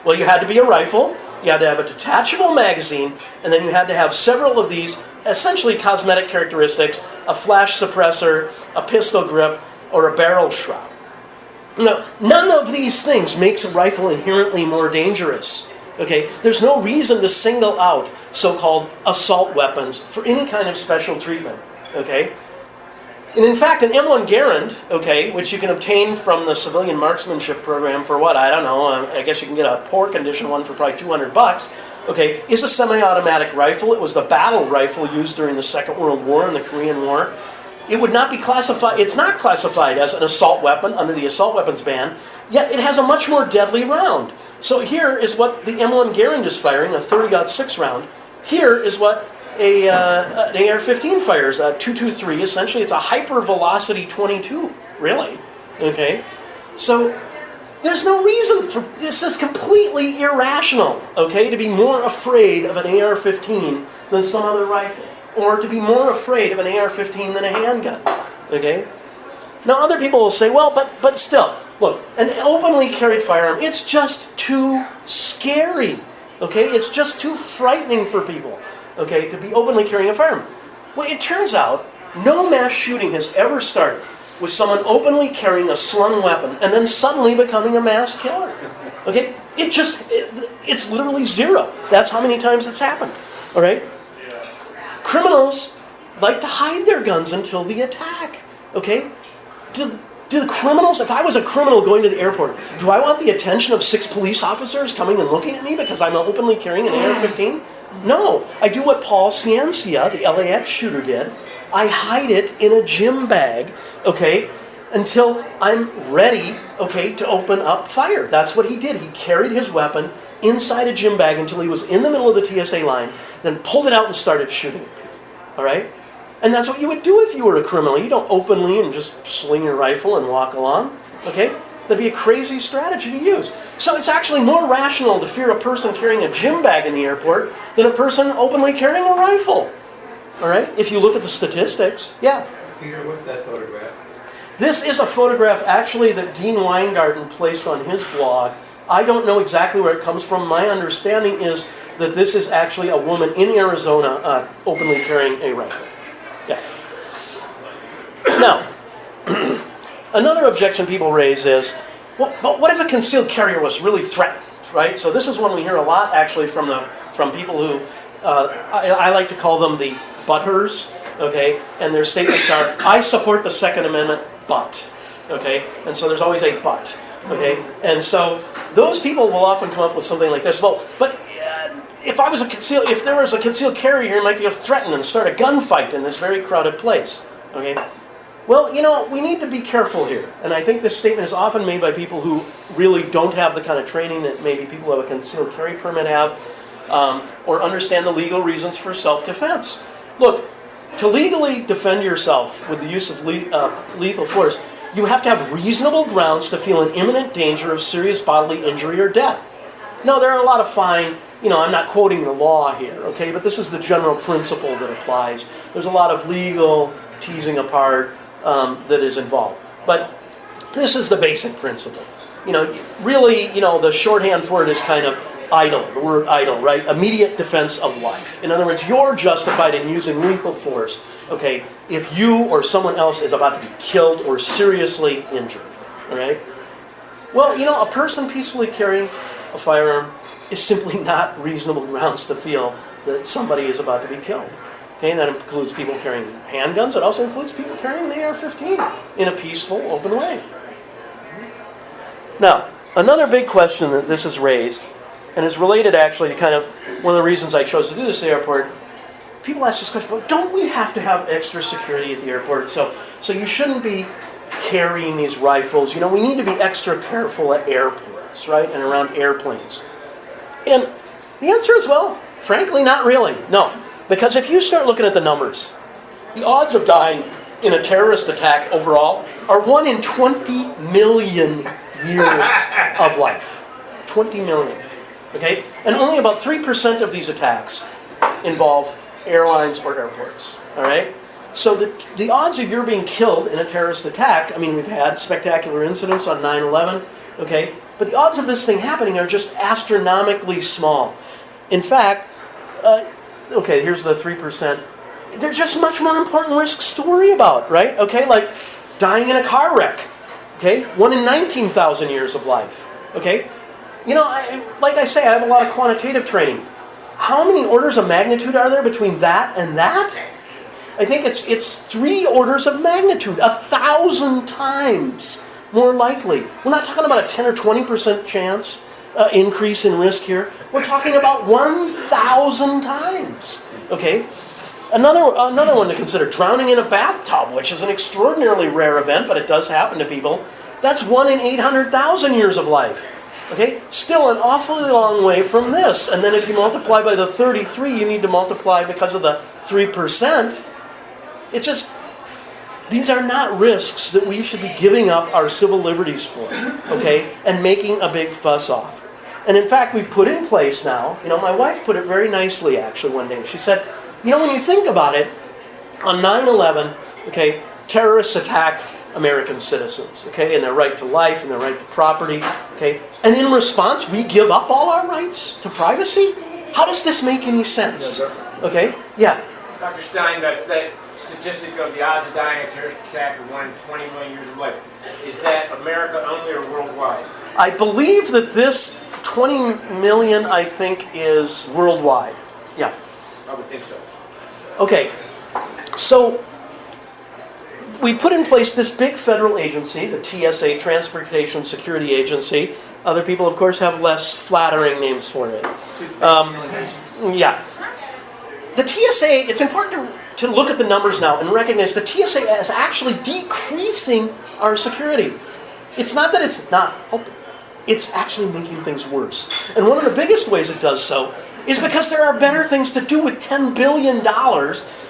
Well, you had to be a rifle, you had to have a detachable magazine, and then you had to have several of these essentially cosmetic characteristics: a flash suppressor, a pistol grip, or a barrel shroud. Now, none of these things makes a rifle inherently more dangerous. Okay, there's no reason to single out so-called assault weapons for any kind of special treatment. Okay, and in fact, an M1 Garand, okay, which you can obtain from the civilian marksmanship program for what, I don't know, I guess you can get a poor condition one for probably $200. Okay, is a semi-automatic rifle. It was the battle rifle used during the Second World War and the Korean War. It would not be classified, it's not classified as an assault weapon under the assault weapons ban, yet it has a much more deadly round. So here is what the M1 Garand is firing, a 30-06 round. Here is what an AR-15 fires, a 223. Essentially, it's a hyper-velocity 22, really. Okay? So there's no reason for, this is completely irrational, okay, to be more afraid of an AR-15 than some other rifle, or to be more afraid of an AR-15 than a handgun, okay? Now, other people will say, well, but still, look, an openly carried firearm, it's just too scary, okay? It's just too frightening for people, okay, to be openly carrying a firearm. Well, it turns out no mass shooting has ever started with someone openly carrying a slung weapon and then suddenly becoming a mass killer, okay? It's literally zero. That's how many times it's happened, all right? Criminals like to hide their guns until the attack, okay? Do the criminals, if I was a criminal going to the airport, do I want the attention of 6 police officers coming and looking at me because I'm openly carrying an AR-15? No, I do what Paul Ciancia, the LAX shooter, did. I hide it in a gym bag, okay, until I'm ready, okay, to open up fire. That's what he did. He carried his weapon inside a gym bag until he was in the middle of the TSA line, then pulled it out and started shooting. All right? And that's what you would do if you were a criminal. You don't openly and just sling your rifle and walk along. Okay? That'd be a crazy strategy to use. So it's actually more rational to fear a person carrying a gym bag in the airport than a person openly carrying a rifle. All right? If you look at the statistics, yeah. Peter, what's that photograph? This is a photograph actually that Dean Weingarten placed on his blog. I don't know exactly where it comes from. My understanding is that this is actually a woman in Arizona openly carrying a rifle. Yeah. Now, another objection people raise is, well, but what if a concealed carrier was really threatened, right? So this is one we hear a lot actually from people who, I like to call them the butters, okay? And their statements are, I support the Second Amendment, but, okay? And so there's always a but, okay? And so those people will often come up with something like this. Well, but if there was a concealed carrier here, it might be threatened and start a gunfight in this very crowded place. Okay. Well, you know, we need to be careful here, and I think this statement is often made by people who really don't have the kind of training that maybe people who have a concealed carry permit have, or understand the legal reasons for self-defense. Look, to legally defend yourself with the use of lethal force, you have to have reasonable grounds to feel an imminent danger of serious bodily injury or death. Now, there are a lot of fine, I'm not quoting the law here, okay, but this is the general principle that applies. There's a lot of legal teasing apart that is involved. But this is the basic principle. Really, the shorthand for it is kind of idle, the word idle, right? Immediate defense of life. In other words, you're justified in using lethal force, okay, if you or someone else is about to be killed or seriously injured, all right? Well, a person peacefully carrying a firearm is simply not reasonable grounds to feel that somebody is about to be killed. Okay, and that includes people carrying handguns. It also includes people carrying an AR-15 in a peaceful, open way. Now, another big question that this has raised and is related actually to kind of one of the reasons I chose to do this at the airport. People ask this question, but don't we have to have extra security at the airport? So you shouldn't be carrying these rifles. You know, we need to be extra careful at airports, right, and around airplanes. And the answer is, well, frankly, not really. No, because if you start looking at the numbers, the odds of dying in a terrorist attack overall are 1 in 20 million years of life. 20 million. Okay? And only about 3% of these attacks involve airlines or airports. All right? So the odds of your being killed in a terrorist attack, I mean, we've had spectacular incidents on 9/11, okay? But the odds of this thing happening are just astronomically small. In fact, okay, here's the 3%. There's just much more important risks to worry about, right? Okay, like dying in a car wreck. Okay, 1 in 19,000 years of life. Okay, you know, like I say, I have a lot of quantitative training. How many orders of magnitude are there between that and that? I think it's 3 orders of magnitude, 1,000 times more likely. We're not talking about a 10 or 20% chance increase in risk here. We're talking about 1,000 times. Okay. Another one to consider: drowning in a bathtub, which is an extraordinarily rare event, but it does happen to people. That's 1 in 800,000 years of life. Okay, still an awfully long way from this. And then if you multiply by the 33, you need to multiply because of the 3%. It's just, these are not risks that we should be giving up our civil liberties for, okay, and making a big fuss off. And in fact, we've put in place now, you know, my wife put it very nicely actually one day. She said, you know, when you think about it, on 9/11, okay, terrorists attacked American citizens, okay, and their right to life and their right to property, okay, and in response, we give up all our rights to privacy? How does this make any sense? Okay, yeah. Dr. Steinmetz, that statistic of the odds of dying in a terrorist attack of 1 in 20 million years of life, is that America only or worldwide? I believe that this 20 million, I think, is worldwide. Yeah. I would think so. Okay, so we put in place this big federal agency, the TSA, Transportation Security Agency. Other people, of course, have less flattering names for it. Yeah. The TSA, it's important to look at the numbers now and recognize the TSA is actually decreasing our security. It's not that it's not helping. It's actually making things worse. And one of the biggest ways it does so is because there are better things to do with $10 billion,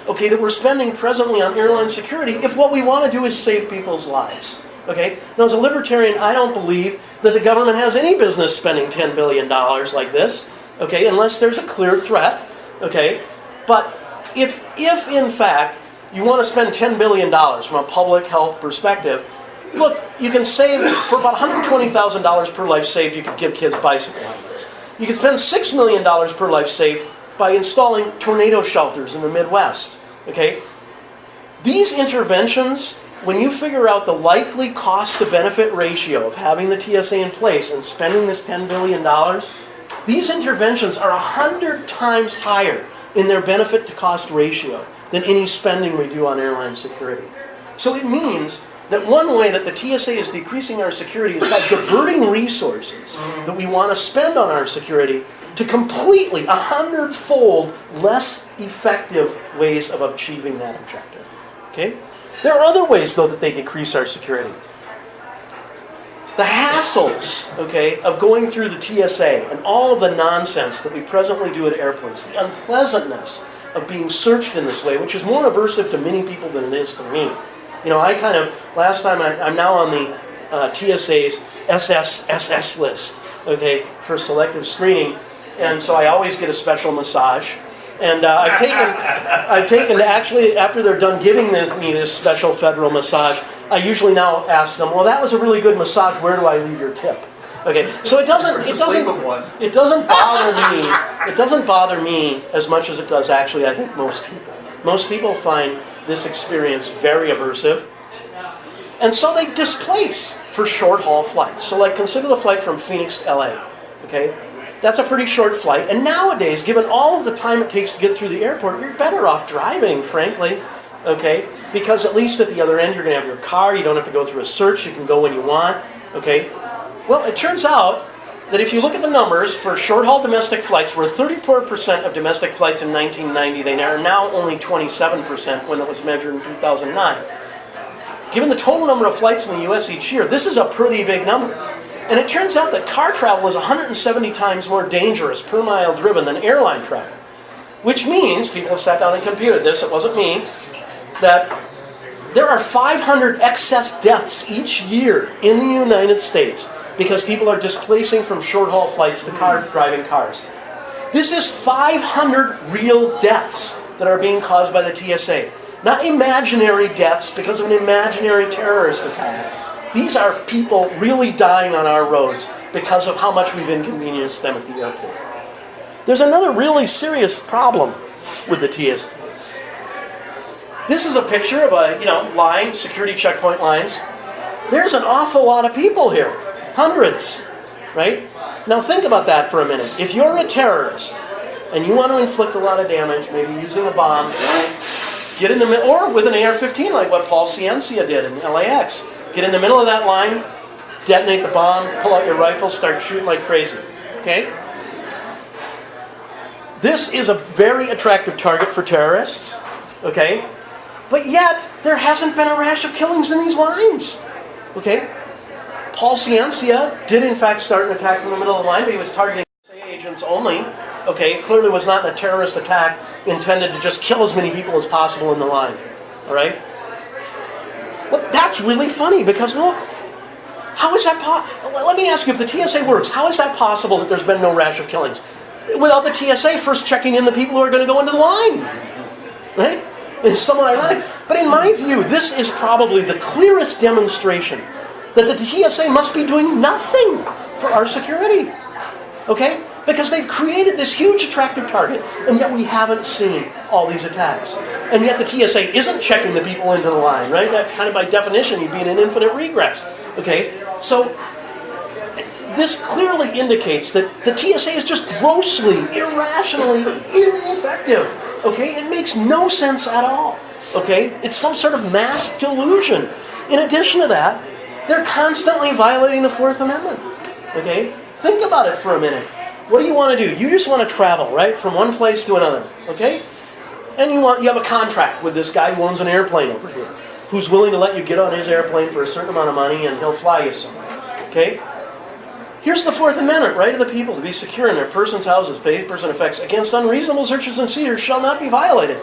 okay, that we're spending presently on airline security if what we want to do is save people's lives. Okay? Now, as a libertarian, I don't believe that the government has any business spending $10 billion like this, okay, unless there's a clear threat, okay? But if in fact, you want to spend $10 billion from a public health perspective, look, you can save, for about $120,000 per life saved, you could give kids bicycle helmets. You can spend $6 million per life saved by installing tornado shelters in the Midwest. Okay? These interventions, when you figure out the likely cost-to-benefit ratio of having the TSA in place and spending this $10 billion, these interventions are 100 times higher in their benefit-to-cost ratio than any spending we do on airline security. So it means that one way that the TSA is decreasing our security is by diverting resources that we want to spend on our security to completely, 100-fold less effective ways of achieving that objective. Okay? There are other ways, though, that they decrease our security. The hassles, okay, of going through the TSA and all of the nonsense that we presently do at airports, the unpleasantness of being searched in this way, which is more aversive to many people than it is to me. You know, I kind of, last time, I'm now on the TSA's SSSS list, okay, for selective screening, and so I always get a special massage. And I've taken, actually, after they're done giving me this special federal massage, I usually now ask them, well, that was a really good massage, where do I leave your tip? Okay, so it doesn't bother me as much as it does actually, I think, most people. Most people find this experience very aversive. And so they displace for short-haul flights. So like consider the flight from Phoenix to LA. Okay? That's a pretty short flight. And nowadays, given all of the time it takes to get through the airport, you're better off driving, frankly. Okay? Because at least at the other end, you're going to have your car. You don't have to go through a search. You can go when you want. Okay? Well, it turns out that if you look at the numbers for short-haul domestic flights, were 34% of domestic flights in 1990. They are now only 27% when it was measured in 2009. Given the total number of flights in the U.S. each year, this is a pretty big number. And it turns out that car travel is 170 times more dangerous per mile driven than airline travel. Which means, people have sat down and computed this, it wasn't me, that there are 500 excess deaths each year in the United States because people are displacing from short-haul flights to driving cars. This is 500 real deaths that are being caused by the TSA. Not imaginary deaths because of an imaginary terrorist attack. These are people really dying on our roads because of how much we've inconvenienced them at the airport. There's another really serious problem with the TSA. This is a picture of a line, security checkpoint lines. There's an awful lot of people here, hundreds, right? Now think about that for a minute. If you're a terrorist and you want to inflict a lot of damage, maybe using a bomb, get in the middle, or with an AR-15 like what Paul Ciencia did in LAX. Get in the middle of that line, detonate the bomb, pull out your rifle, start shooting like crazy. Okay? This is a very attractive target for terrorists. Okay? But yet, there hasn't been a rash of killings in these lines. Okay? Paul Ciencia did in fact start an attack from the middle of the line, but he was targeting TSA agents only. Okay? It clearly was not a terrorist attack intended to just kill as many people as possible in the line. Alright? Well, that's really funny because look, how is that possible? Let me ask you, if the TSA works, how is that possible that there's been no rash of killings? Without the TSA first checking in the people who are going to go into the line. Right? It's somewhat ironic. But in my view, this is probably the clearest demonstration that the TSA must be doing nothing for our security. Okay? Because they've created this huge attractive target, and yet we haven't seen all these attacks. And yet the TSA isn't checking the people into the line, right? That kind of by definition, you'd be in an infinite regress. Okay? So this clearly indicates that the TSA is just grossly, irrationally ineffective. Okay? It makes no sense at all. Okay? It's some sort of mass delusion. In addition to that, they're constantly violating the Fourth Amendment. Okay? Think about it for a minute. What do you want to do? You just want to travel, right? From one place to another. Okay? And you have a contract with this guy who owns an airplane over here, who's willing to let you get on his airplane for a certain amount of money and he'll fly you somewhere. Okay? Here's the Fourth Amendment, right of the people to be secure in their persons, houses, papers, and effects against unreasonable searches and seizures shall not be violated.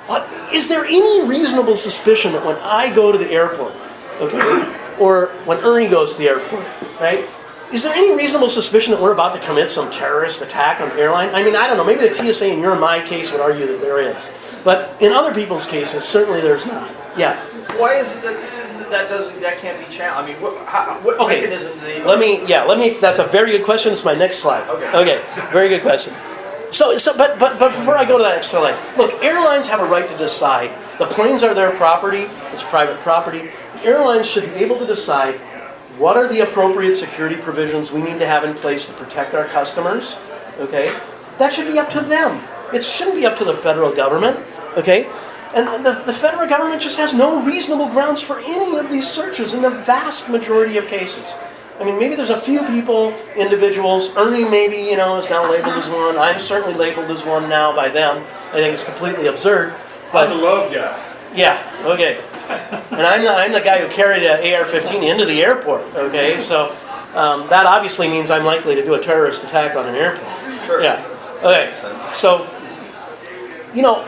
But is there any reasonable suspicion that when I go to the airport, okay, or when Ernie goes to the airport, right, is there any reasonable suspicion that we're about to commit some terrorist attack on the airline? I mean, I don't know. Maybe the TSA in your and my case would argue that there is. But in other people's cases, certainly there's not. Yeah. Why is it that can't be challenged? I mean, what okay. mechanism do they... Let me, that's a very good question. It's my next slide. Okay, very good question. But before I go to that next slide, look, airlines have a right to decide. The planes are their property. It's private property. The airlines should be able to decide what are the appropriate security provisions we need to have in place to prect our customers. Okay, that should be up to them. It shouldn't be up to the federal government. Okay, and the federal government just has no reasonable grounds for any of these searches in the vast majority of cases. I mean, maybe there's a few people, individuals. Ernie maybe, is now labeled as one. I'm certainly labeled as one now by them. I think it's completely absurd. But I'm a love guy. Yeah, okay. And I'm the guy who carried an AR-15 into the airport, okay? So that obviously means I'm likely to do a terrorist attack on an airplane. Sure. Yeah, okay. So,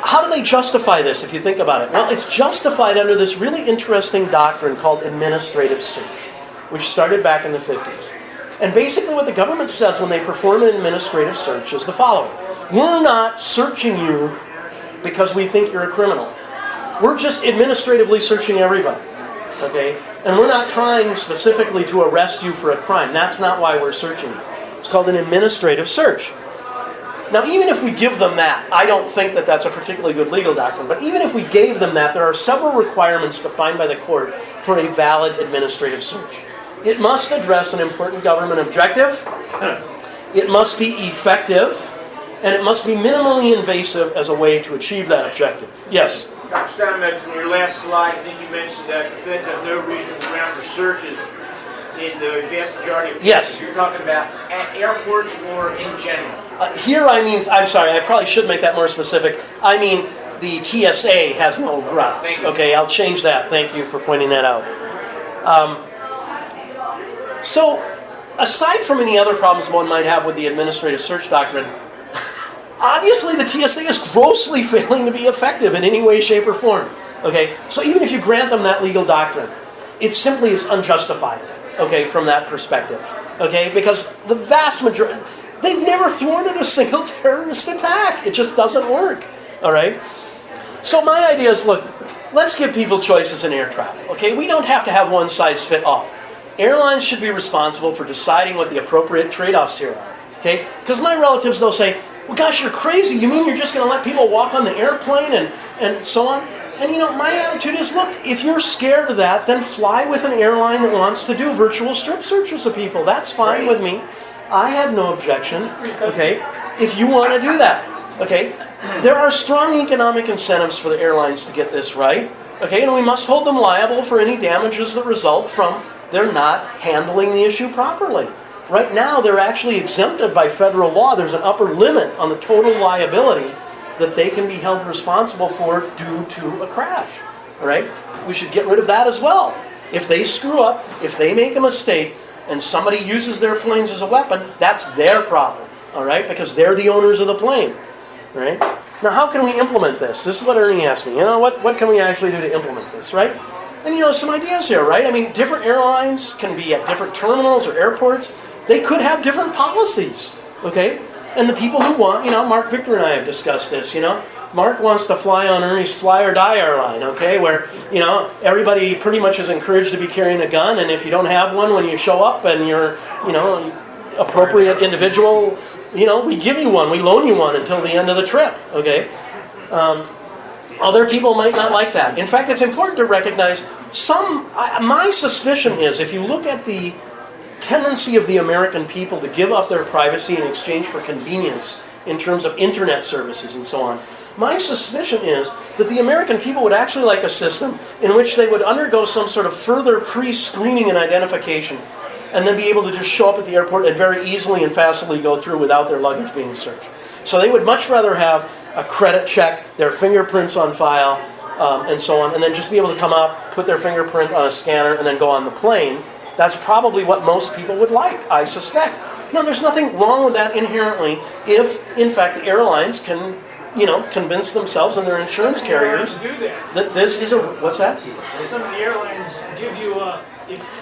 how do they justify this if you think about it? Well, it's justified under this really interesting doctrine called administrative search, which started back in the 50s. And basically what the government says when they perform an administrative search is the following. We're not searching you because we think you're a criminal. We're just administratively searching everybody, okay? And we're not trying specifically to arrest you for a crime. That's not why we're searching you. It's called an administrative search. Now, even if we give them that, I don't think that that's a particularly good legal doctrine, but even if we gave them that, there are several requirements defined by the court for a valid administrative search. It must address an important government objective, it must be effective, and it must be minimally invasive as a way to achieve that objective. Yes? Dr. Steinmetz, in your last slide, I think you mentioned that the feds have no reasonable ground for searches. the vast majority of cases, Yes. you're talking about at airports or in general? Here I mean, I'm sorry, I probably should make that more specific. I mean, the TSA has no grounds. Thank you. Okay, I'll change that. Thank you for pointing that out. So, aside from any other problems one might have with the administrative search doctrine, obviously the TSA is grossly failing to be effective in any way, shape, or form. Okay, so even if you grant them that legal doctrine, it simply is unjustified. Okay, from that perspective. Okay, because the vast majority, they've never thwarted a single terrorist attack. It just doesn't work. All right. So my idea is, look, let's give people choices in air travel. Okay, we don't have to have one size fit all. Airlines should be responsible for deciding what the appropriate trade-offs here are. Okay, because my relatives, they'll say, well, gosh, you're crazy. You mean you're just going to let people walk on the airplane and so on? And you know, my attitude is, look, if you're scared of that, then fly with an airline that wants to do virtual strip searches of people. That's fine with me. I have no objection, okay, if you want to do that, okay? There are strong economic incentives for the airlines to get this right, okay, and we must hold them liable for any damages that result from their not handling the issue properly. Right now, they're actually exempted by federal law. There's an upper limit on the total liability that they can be held responsible for due to a crash. All right? We should get rid of that as well. If they screw up, if they make a mistake, and somebody uses their planes as a weapon, that's their problem. All right? Because they're the owners of the plane. All right? Now, how can we implement this? This is what Ernie asked me. You know, what can we actually do to implement this, right? And you know, some ideas here, right? I mean, different airlines can be at different terminals or airports. They could have different policies, okay? And the people who want, you know, Mark Victor and I have discussed this, you know. Mark wants to fly on Ernie's Fly or Die airline, okay, where, you know, everybody pretty much is encouraged to be carrying a gun, and if you don't have one when you show up and you're, you know, appropriate individual, you know, we give you one, we loan you one until the end of the trip, okay? Other people might not like that. In fact, it's important to recognize my suspicion is, if you look at the tendency of the American people to give up their privacy in exchange for convenience in terms of internet services and so on, my suspicion is that the American people would actually like a system in which they would undergo some sort of further pre-screening and identification and then be able to just show up at the airport and very easily and fastly go through without their luggage being searched. So they would much rather have a credit check, their fingerprints on file, and so on, and then just be able to come up, put their fingerprint on a scanner, and then go on the plane. That's probably what most people would like, I suspect. Now, there's nothing wrong with that inherently if, in fact, the airlines can, you know, convince themselves and their insurance carriers that this is a... What's that? Some of the airlines give you a...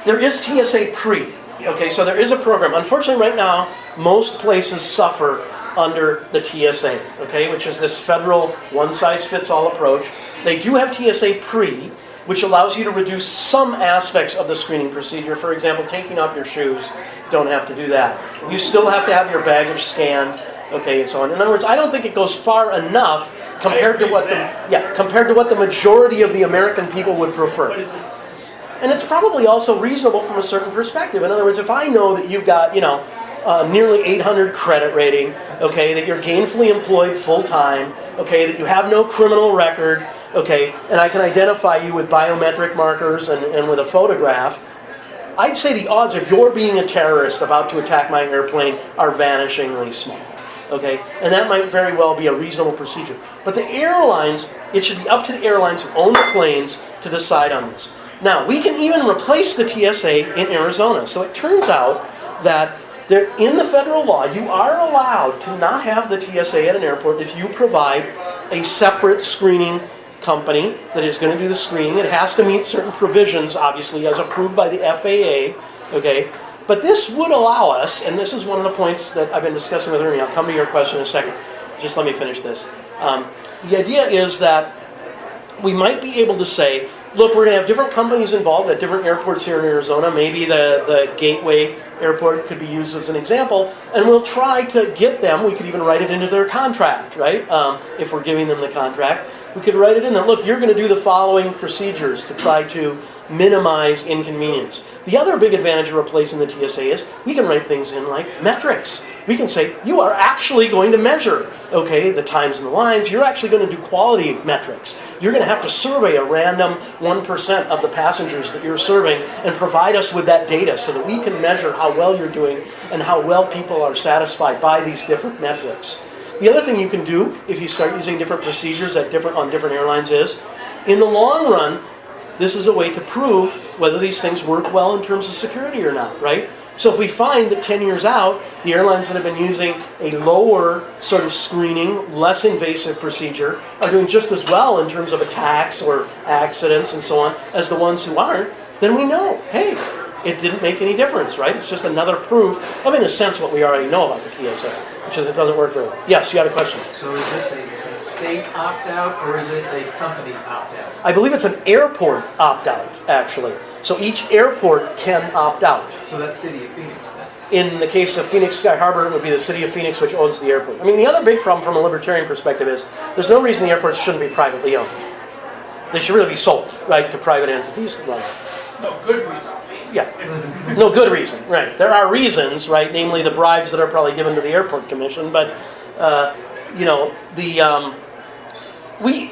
There is TSA Pre. Okay, so there is a program. Unfortunately, right now, most places suffer under the TSA, okay, which is this federal one-size-fits-all approach. They do have TSA Pre, which allows you to reduce some aspects of the screening procedure. For example, taking off your shoes, don't have to do that. You still have to have your baggage scanned, okay, and so on. In other words, I don't think it goes far enough compared to what the majority of the American people would prefer. And it's probably also reasonable from a certain perspective. In other words, if I know that you've got, you know, nearly 800 credit rating, okay, that you're gainfully employed full-time, okay, that you have no criminal record, okay, and I can identify you with biometric markers and with a photograph, I'd say the odds of your being a terrorist about to attack my airplane are vanishingly small, okay? And that might very well be a reasonable procedure. But the airlines, it should be up to the airlines who own the planes to decide on this. Now, we can even replace the TSA in Arizona. So it turns out that in the federal law, you are allowed to not have the TSA at an airport if you provide a separate screening company that is going to do the screening. It has to meet certain provisions, obviously, as approved by the FAA, okay? But this would allow us, and this is one of the points that I've been discussing with Ernie. I'll come to your question in a second. Just let me finish this. The idea is that we might be able to say, look, we're going to have different companies involved at different airports here in Arizona. Maybe the Gateway Airport could be used as an example. And we'll try to get them, we could even write it into their contract, right? If we're giving them the contract, We could write it in there. Look, you're going to do the following procedures to try to minimize inconvenience. The other big advantage of replacing the TSA is we can write things in like metrics. We can say, you are actually going to measure, okay, the times and the lines. You're actually going to do quality metrics. You're going to have to survey a random 1% of the passengers that you're serving and provide us with that data so that we can measure how well you're doing and how well people are satisfied by these different metrics. The other thing you can do if you start using different procedures on different airlines is, in the long run, this is a way to prove whether these things work well in terms of security or not, right? So if we find that 10 years out, the airlines that have been using a lower sort of screening, less invasive procedure are doing just as well in terms of attacks or accidents and so on as the ones who aren't, then we know, hey, it didn't make any difference, right? It's just another proof of, in a sense, what we already know about the TSA, which is it doesn't work very well. Yes, you had a question. So is this a state opt-out or is this a company opt-out? I believe it's an airport opt-out, actually. So each airport can opt out. So that's City of Phoenix then? In the case of Phoenix Sky Harbor, it would be the City of Phoenix which owns the airport. I mean, the other big problem from a libertarian perspective is there's no reason the airports shouldn't be privately owned. They should really be sold, right, to private entities that run them. No good reason. Yeah, no good reason, right. There are reasons, right, namely the bribes that are probably given to the airport commission, but, you know,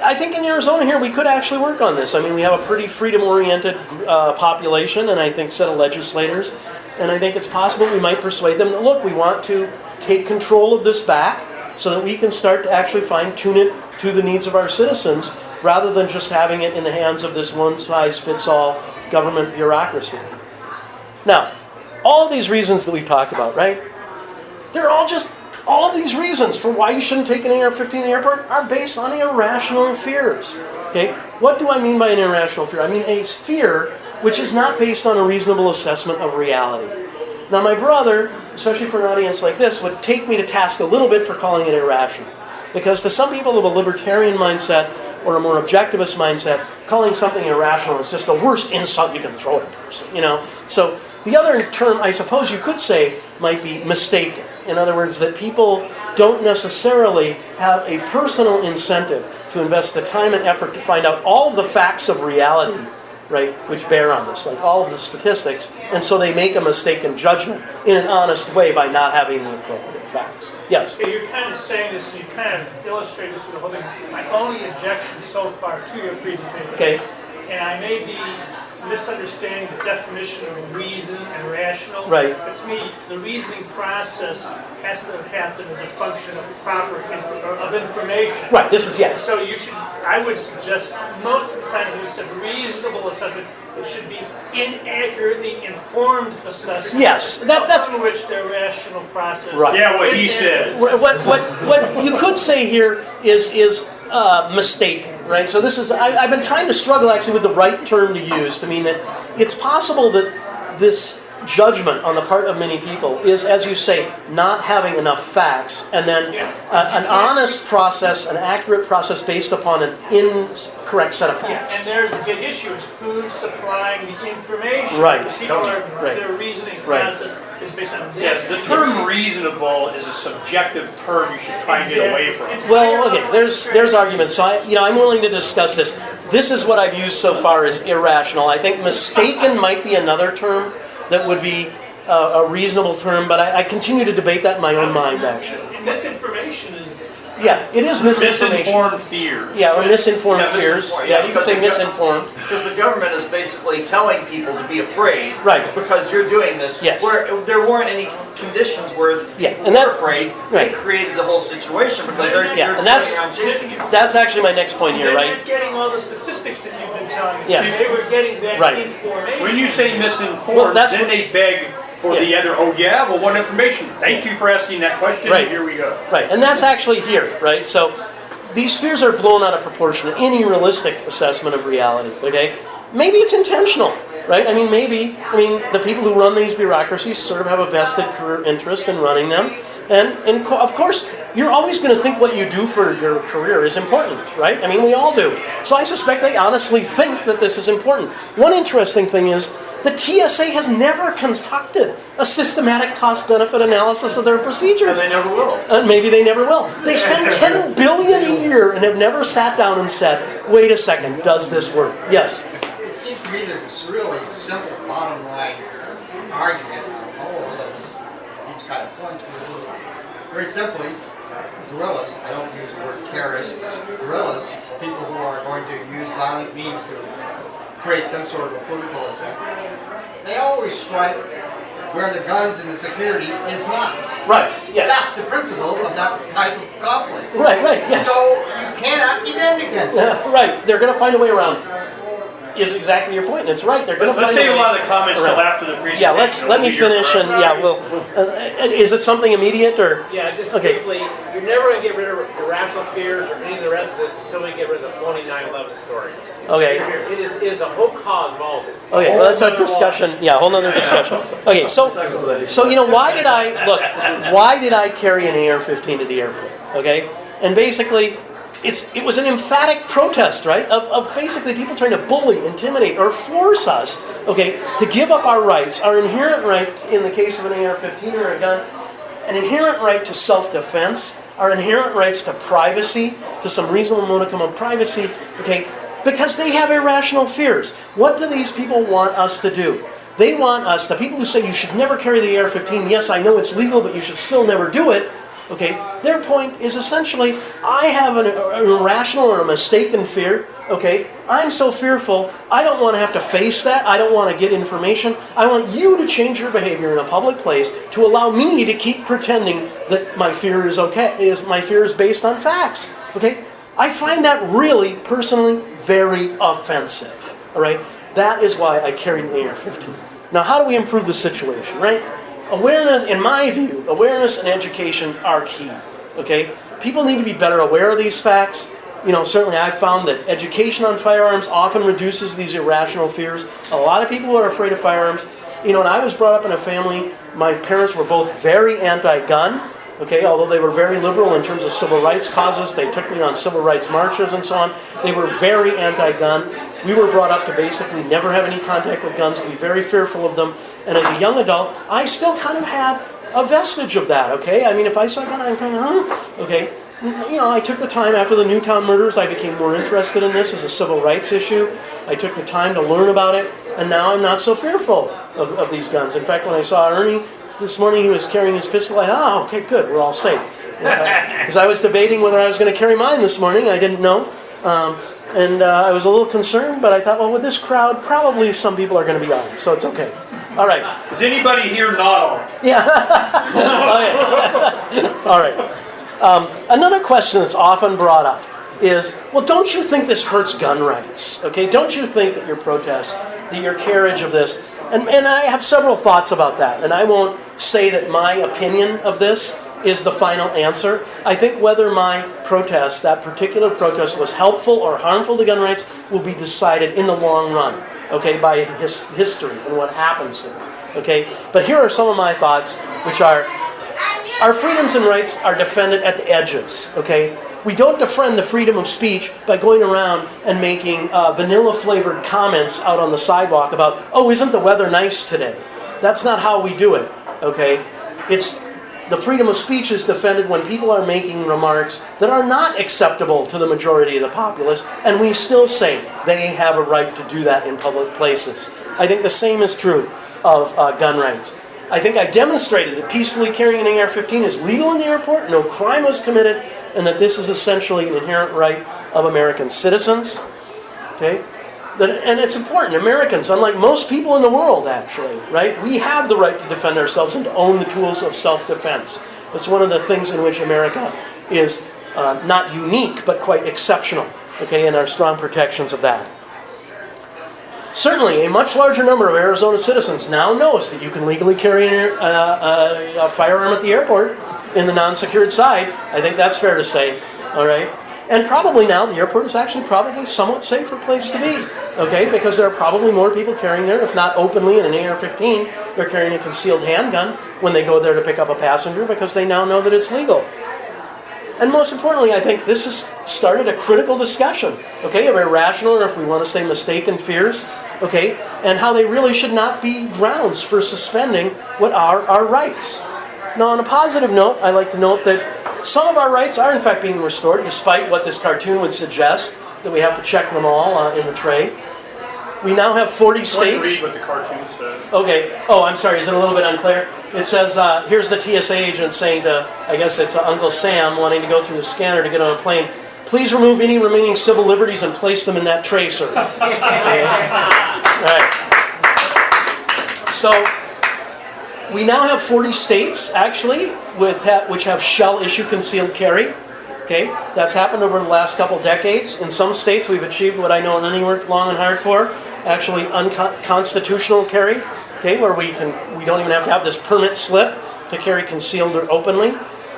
I think in Arizona here we could actually work on this. I mean, we have a pretty freedom-oriented population and I think set of legislators, and I think it's possible we might persuade them that, look, we want to take control of this back so that we can start to actually fine-tune it to the needs of our citizens rather than just having it in the hands of this one-size-fits-all government bureaucracy. Now, all of these reasons that we've talked about, right? They're all of these reasons for why you shouldn't take an AR-15 to the airport are based on irrational fears. Okay? What do I mean by an irrational fear? I mean a fear which is not based on a reasonable assessment of reality. Now, my brother, especially for an audience like this, would take me to task a little bit for calling it irrational. Because to some people of a libertarian mindset or a more objectivist mindset, calling something irrational is just the worst insult you can throw at a person, you know? So the other term, I suppose you could say, might be mistaken. In other words, that people don't necessarily have a personal incentive to invest the time and effort to find out all of the facts of reality, right, which bear on this, like all of the statistics, and so they make a mistaken judgment in an honest way by not having the appropriate facts. Yes? Okay, you're kind of saying this, and you kind of illustrate this with the whole thing. My only objection so far to your presentation, Okay. and I may be misunderstanding the definition of reason and rational. Right. But to me, the reasoning process has to happen as a function of proper information. Right, this is, yes. So you should, I would suggest, most of the time when you said reasonable assessment, it should be inaccurately informed assessment. Yes, that's upon which the rational process. Right. Yeah, what he said. What you could say here is mistaken, right? So this is, I've been trying to struggle actually with the right term to use to mean that it's possible that this judgment on the part of many people is, as you say, not having enough facts, and then an honest process, an accurate process based upon an incorrect set of facts. Yeah, and there's the big issue, is who's supplying the information. Right. The people are, Right. their reasoning Right. process is based on this. Yes, the term reasonable is a subjective term you should try and get away from. Well, okay, there's arguments. So I'm willing to discuss this. This is what I've used so far as irrational. I think mistaken might be another term that would be a reasonable term, but I continue to debate that in my own mind, actually. Misinformation is. Yeah, it is misinformation. Misinformed fear. Yeah, or misinformed Yeah, fears. misinformed, Yeah, yeah, you could say misinformed. Because the government is basically telling people to be afraid. Right. Because you're doing this. Yes. Where there weren't any conditions where Yeah, people and were that's- afraid. right. They created the whole situation because they're Yeah, you're and that's- going around chasing you. That's actually my next point here, They're right? not getting all the statistics that you've been telling us. Yeah. They were getting that Right. information. When you say misinformed, Well, that's then what- they beg for the other, oh yeah, well what information? Thank you for asking that question, Right. here we go. Right, and that's actually here, right? So these fears are blown out of proportion in any realistic assessment of reality, okay? Maybe it's intentional, right? I mean, the people who run these bureaucracies sort of have a vested career interest in running them. And of course, you're always going to think what you do for your career is important, right? I mean, we all do. So I suspect they honestly think that this is important. One interesting thing is The TSA has never conducted a systematic cost-benefit analysis of their procedures. And they never will. And maybe they never will. They spend $10 billion a year and have never sat down and said, wait a second, does this work? Yes? It seems to me there's a really simple bottom line argument on all of this. These kind of points. Very simply, guerrillas, I don't use the word terrorists, guerrillas, people who are going to use violent means to create some sort of a political effect. They always strike where the guns and the security is not. Right, yes. That's the principle of that type of conflict. Right, yes. So you cannot defend against it. Right, they're going to find a way around it. Is exactly your point. It's right. They're going to find Let's save a a way lot of the comments till around. after the presentation. Yeah, let me finish and is it something immediate or? Yeah, just Okay. briefly, you're never going to get rid of irrational fears or any of the rest of this until we get rid of the phony 9/11 story. Okay. It is a whole cause of all of this. Okay, well, that's a discussion. Yeah, whole nother discussion. Okay, so why did I carry an AR-15 to the airport? Okay, and basically, it was an emphatic protest, right, of basically people trying to bully, intimidate, or force us, okay, to give up our rights, our inherent right in the case of an AR-15 or a gun, an inherent right to self-defense, our inherent rights to privacy, to some reasonable modicum of privacy, okay, because they have irrational fears. What do these people want us to do? They want us, the people who say you should never carry the AR-15, yes, I know it's legal, but you should still never do it, okay, their point is essentially, I have an irrational or a mistaken fear, okay, I'm so fearful, I don't want to have to face that, I don't want to get information, I want you to change your behavior in a public place to allow me to keep pretending that my fear is okay, my fear is based on facts, okay? I find that really, personally, very offensive, all right? That is why I carried an AR-15. Now, how do we improve the situation, right? Awareness, in my view, awareness and education are key, okay? People need to be better aware of these facts. You know, certainly I've found that education on firearms often reduces these irrational fears. A lot of people are afraid of firearms. You know, and I was brought up in a family, my parents were both very anti-gun, okay, although they were very liberal in terms of civil rights causes. They took me on civil rights marches and so on. They were very anti-gun. We were brought up to basically never have any contact with guns, to be very fearful of them. And as a young adult, I still kind of had a vestige of that, okay? I mean, if I saw a gun, I'm kind of, huh? Okay. You know, I took the time after the Newtown murders, I became more interested in this as a civil rights issue. I took the time to learn about it, and now I'm not so fearful of these guns. In fact, when I saw Ernie this morning, he was carrying his pistol, I thought, oh, okay, good, we're all safe. Because I was debating whether I was going to carry mine this morning, I didn't know. And I was a little concerned, but I thought, well, with this crowd, probably some people are going to be armed, so it's okay. All right. Is anybody here not armed? Yeah. All right. Another question that's often brought up is, well, don't you think this hurts gun rights? Okay, don't you think that your protest, that your carriage of this, and I have several thoughts about that, and I won't say that my opinion of this is the final answer. I think whether my protest, that particular protest, was helpful or harmful to gun rights will be decided in the long run, okay, by history and what happens here, okay? But here are some of my thoughts, which are, our freedoms and rights are defended at the edges, okay? We don't defend the freedom of speech by going around and making vanilla-flavored comments out on the sidewalk about, oh, isn't the weather nice today? That's not how we do it, okay? The freedom of speech is defended when people are making remarks that are not acceptable to the majority of the populace, and we still say they have a right to do that in public places. I think the same is true of gun rights. I think I demonstrated that peacefully carrying an AR-15 is legal in the airport, no crime was committed, and that this is essentially an inherent right of American citizens. Okay? And it's important. Americans, unlike most people in the world, actually, right? We have the right to defend ourselves and to own the tools of self-defense. It's one of the things in which America is not unique, but quite exceptional, okay, in our strong protections of that. Certainly, a much larger number of Arizona citizens now knows that you can legally carry a firearm at the airport in the non-secured side. I think that's fair to say, all right? And probably now the airport is actually probably a somewhat safer place to be, okay? Because there are probably more people carrying there, if not openly in an AR-15, they're carrying a concealed handgun when they go there to pick up a passenger because they now know that it's legal. And most importantly, I think this is started a critical discussion, okay, of irrational, or if we want to say mistaken fears, okay, and how they really should not be grounds for suspending what are our rights. Now, on a positive note, I like to note that some of our rights are in fact being restored, despite what this cartoon would suggest, that we have to check them all in the tray. We now have 40 states. Read what the cartoon says. Okay. Oh, I'm sorry. Is it a little bit unclear? It says, here's the TSA agent saying to, I guess it's Uncle Sam wanting to go through the scanner to get on a plane. Please remove any remaining civil liberties and place them in that tray, sir. Okay. Right. So, we now have 40 states, actually, which have shall issue concealed carry. Okay, that's happened over the last couple decades. In some states, we've achieved what I know Ernie worked long and hard for, actually unconstitutional carry. Okay, where we don't even have to have this permit slip to carry concealed or openly.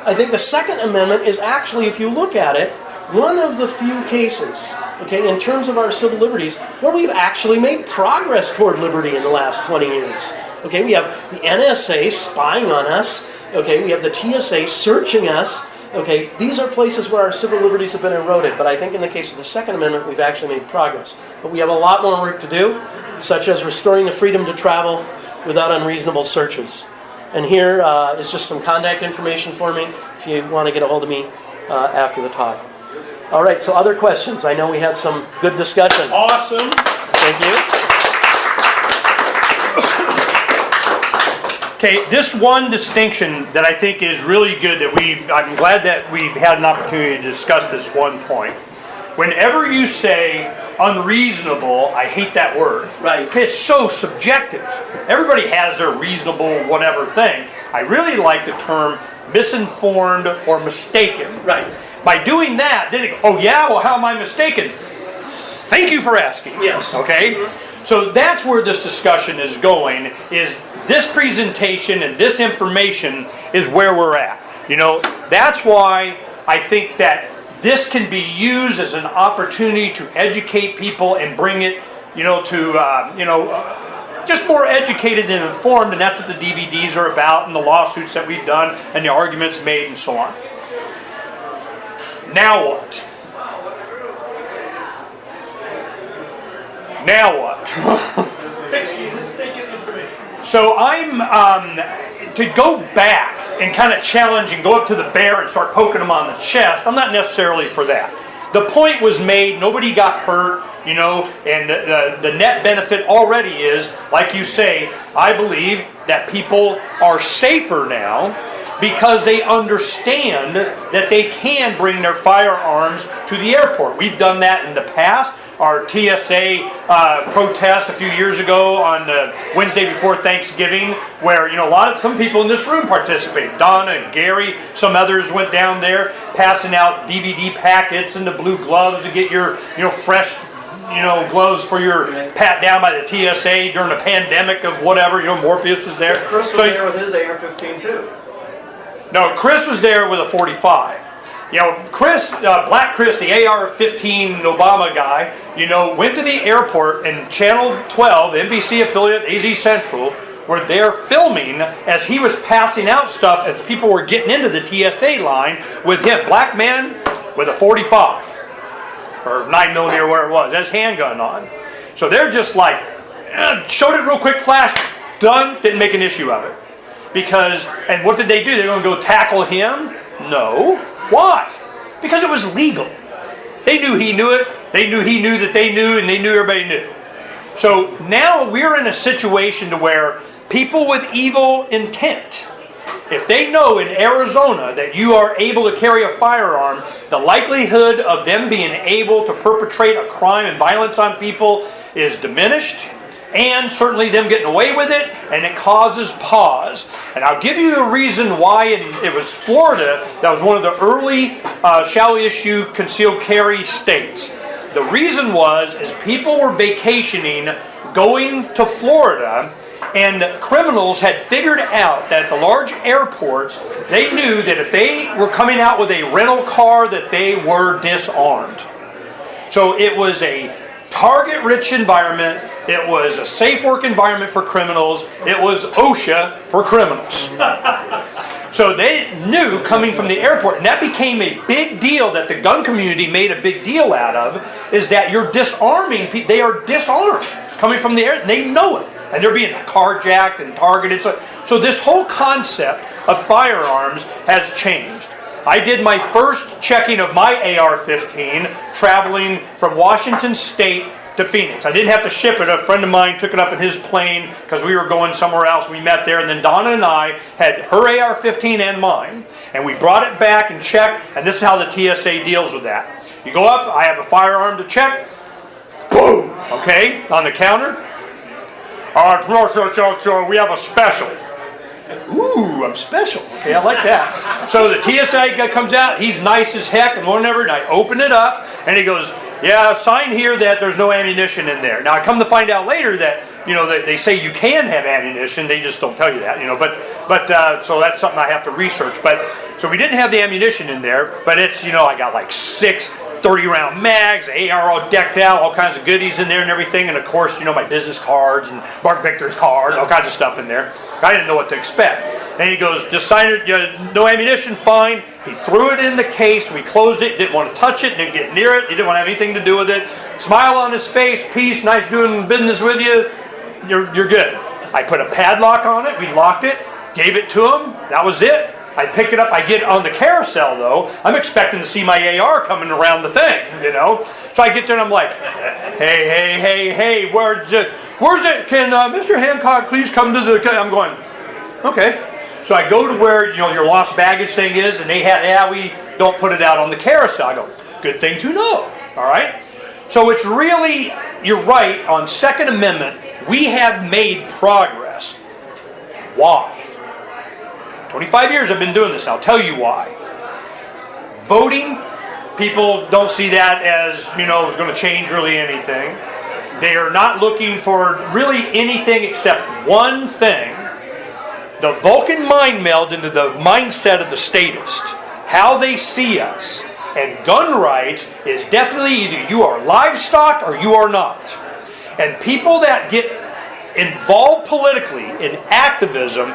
I think the Second Amendment is actually, if you look at it, one of the few cases, okay, in terms of our civil liberties, where we've actually made progress toward liberty in the last 20 years. Okay, we have the NSA spying on us. Okay, we have the TSA searching us. Okay, these are places where our civil liberties have been eroded, but I think in the case of the Second Amendment, we've actually made progress. But we have a lot more work to do, such as restoring the freedom to travel without unreasonable searches. And here is just some contact information for me if you want to get a hold of me after the talk. All right, so other questions? I know we had some good discussion. Awesome. Thank you. Okay, this one distinction that I think is really good that I'm glad that we've had an opportunity to discuss this one point. Whenever you say unreasonable, I hate that word. Right. It's so subjective. Everybody has their reasonable whatever thing. I really like the term misinformed or mistaken. Right. By doing that, then it goes, oh yeah, well how am I mistaken? Thank you for asking. Yes. Okay? So that's where this discussion is going, is this presentation and this information is where we're at. You know, that's why I think that this can be used as an opportunity to educate people and bring it, to, just more educated and informed, and that's what the DVDs are about, and the lawsuits that we've done, and the arguments made, and so on. Now what? Now what? Fix the mistaken information. So I'm, to go back and kind of challenge and go up to the bear and start poking him on the chest, I'm not necessarily for that. The point was made, nobody got hurt, and the net benefit already is, like you say, I believe that people are safer now because they understand that they can bring their firearms to the airport. We've done that in the past. Our TSA protest a few years ago on Wednesday before Thanksgiving, where some people in this room participated. Donna and Gary, some others went down there, passing out DVD packets and the blue gloves to get your fresh gloves for your pat down by the TSA during the pandemic of whatever. Morpheus was there. Chris was there with his AR-15 too. No, Chris was there with a 45. Chris, Black Chris, the AR-15 Obama guy, went to the airport, and Channel 12, NBC affiliate, AZ Central, were there filming as he was passing out stuff as people were getting into the TSA line with him. Black man with a 45, or 9mm, where it was, has handgun on. So they're just like, showed it real quick, flash, done, didn't make an issue of it. And what did they do? They're going to go tackle him? No. Why? Because it was legal. They knew he knew it. They knew he knew that they knew, and they knew everybody knew. So now we're in a situation to where people with evil intent, if they know in Arizona that you are able to carry a firearm, the likelihood of them being able to perpetrate a crime and violence on people is diminished. And certainly them getting away with it, and it causes pause. And I'll give you a reason why it was Florida that was one of the early shall issue concealed carry states. The reason is people were vacationing, going to Florida, and criminals had figured out that at the large airports, they knew that if they were coming out with a rental car, that they were disarmed. So it was a target-rich environment. It was a safe work environment for criminals. It was OSHA for criminals. So they knew coming from the airport, and that became a big deal that the gun community made a big deal out of, is that you're disarming people. They are disarmed coming from the air. They know it. And they're being carjacked and targeted. So this whole concept of firearms has changed. I did my first checking of my AR-15 traveling from Washington State to Phoenix. I didn't have to ship it. A friend of mine took it up in his plane because we were going somewhere else. We met there, and then Donna and I had her AR-15 and mine, and we brought it back and checked, and this is how the TSA deals with that. You go up, I have a firearm to check, boom, okay, on the counter. So we have a special. Ooh, I'm special. Okay, I like that. So the TSA guy comes out, he's nice as heck and whatever, and I open it up, and he goes, yeah, sign here that there's no ammunition in there. Now I come to find out later that, you know, they say you can have ammunition, they just don't tell you that, you know, but so that's something I have to research. But so we didn't have the ammunition in there, but it's, you know, I got like 6 30-round mags, AR all decked out, all kinds of goodies in there and everything, and of course, you know, my business cards and Mark Victor's card, all kinds of stuff in there. I didn't know what to expect. And he goes, just sign it, no ammunition, fine. He threw it in the case, we closed it, didn't want to touch it, didn't get near it, he didn't want to have anything to do with it. Smile on his face, peace, nice doing business with you, you're good. I put a padlock on it, we locked it, gave it to him, that was it. I pick it up, I get on the carousel though, I'm expecting to see my AR coming around the thing, you know. So I get there and I'm like, hey, where's it? Can Mr. Hancock please come to the, I'm going, okay. So I go to where, you know, your lost baggage thing is, and they had, yeah, we don't put it out on the carousel. I go, good thing to know, all right? So it's really, you're right, on Second Amendment, we have made progress. Why? 25 years I've been doing this, and I'll tell you why. Voting, people don't see that as, you know, it's going to change really anything. They are not looking for really anything except one thing. The Vulcan mind meld into the mindset of the statist. How they see us. And gun rights is definitely either you are livestock or you are not. And people that get involved politically in activism,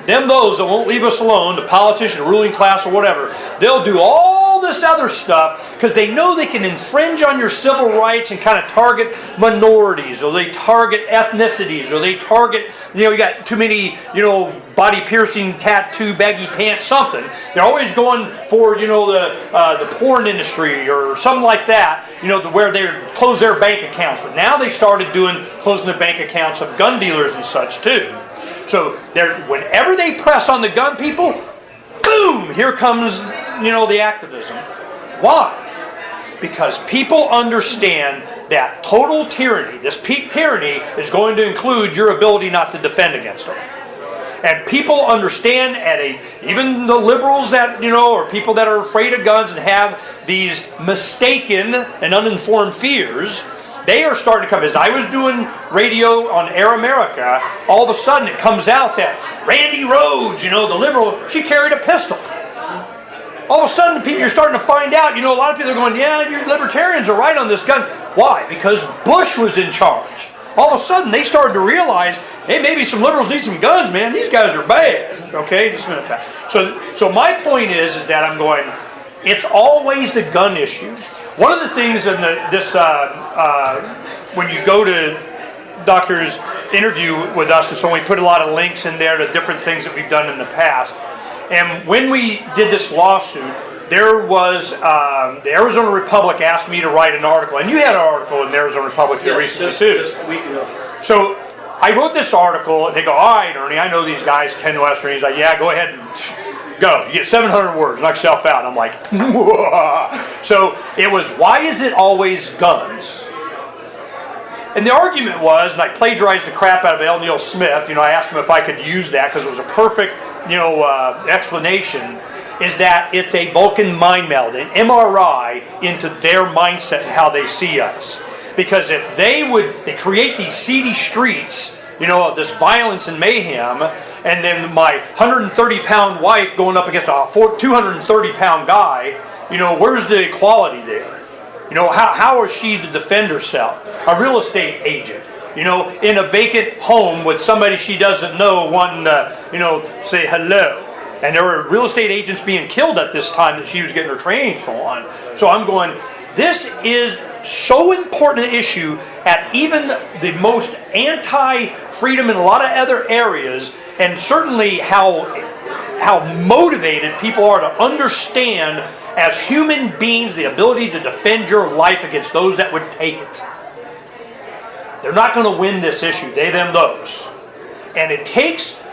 those that won't leave us alone, the politician, the ruling class, or whatever, they'll do all this other stuff because they know they can infringe on your civil rights and kind of target minorities, or they target ethnicities, or they target, you know, you got too many, you know, body-piercing, tattoo, baggy pants, something. They're always going for, you know, the porn industry or something like that, you know, to where they close their bank accounts. But now they started closing the bank accounts of gun dealers and such too. So whenever they press on the gun people, boom, here comes, you know, the activism. Why? Because people understand that total tyranny, this peak tyranny, is going to include your ability not to defend against them. And people understand even the liberals that, you know, or people that are afraid of guns and have these mistaken and uninformed fears, they are starting to come. As I was doing radio on Air America, all of a sudden it comes out that Randy Rhodes, you know, the liberal, she carried a pistol. All of a sudden, people, you're starting to find out, you know, a lot of people are going, yeah, you libertarians are right on this gun. Why? Because Bush was in charge. All of a sudden, they started to realize, hey, maybe some liberals need some guns, man. These guys are bad. Okay, just a minute back. So my point is that I'm going, it's always the gun issue. One of the things in when you go to doctors' interview with us, and so we put a lot of links in there to different things that we've done in the past. And when we did this lawsuit, there was the Arizona Republic asked me to write an article, and you had an article in the Arizona Republic here recently too. Just a week ago. So I wrote this article, and they go, "All right, Ernie, I know these guys, Ken Western." He's like, "Yeah, go ahead and go. You get 700 words, knock yourself out." I'm like, whoa. So it was, why is it always guns? And the argument was, and I plagiarized the crap out of L. Neil Smith. You know, I asked him if I could use that because it was a perfect, you know, explanation. Is that it's a Vulcan mind meld, an MRI into their mindset and how they see us. Because if they create these seedy streets, you know, this violence and mayhem, and then my 130-pound wife going up against a 230-pound guy, you know, where's the equality there? You know, how is she to defend herself? A real estate agent, you know, in a vacant home with somebody she doesn't know wanting to, you know, say hello. And there were real estate agents being killed at this time that she was getting her training and so on. So I'm going, this is so important an issue at even the most anti-freedom in a lot of other areas, and certainly how motivated people are to understand as human beings the ability to defend your life against those that would take it. They're not going to win this issue. They, them, those. And it takes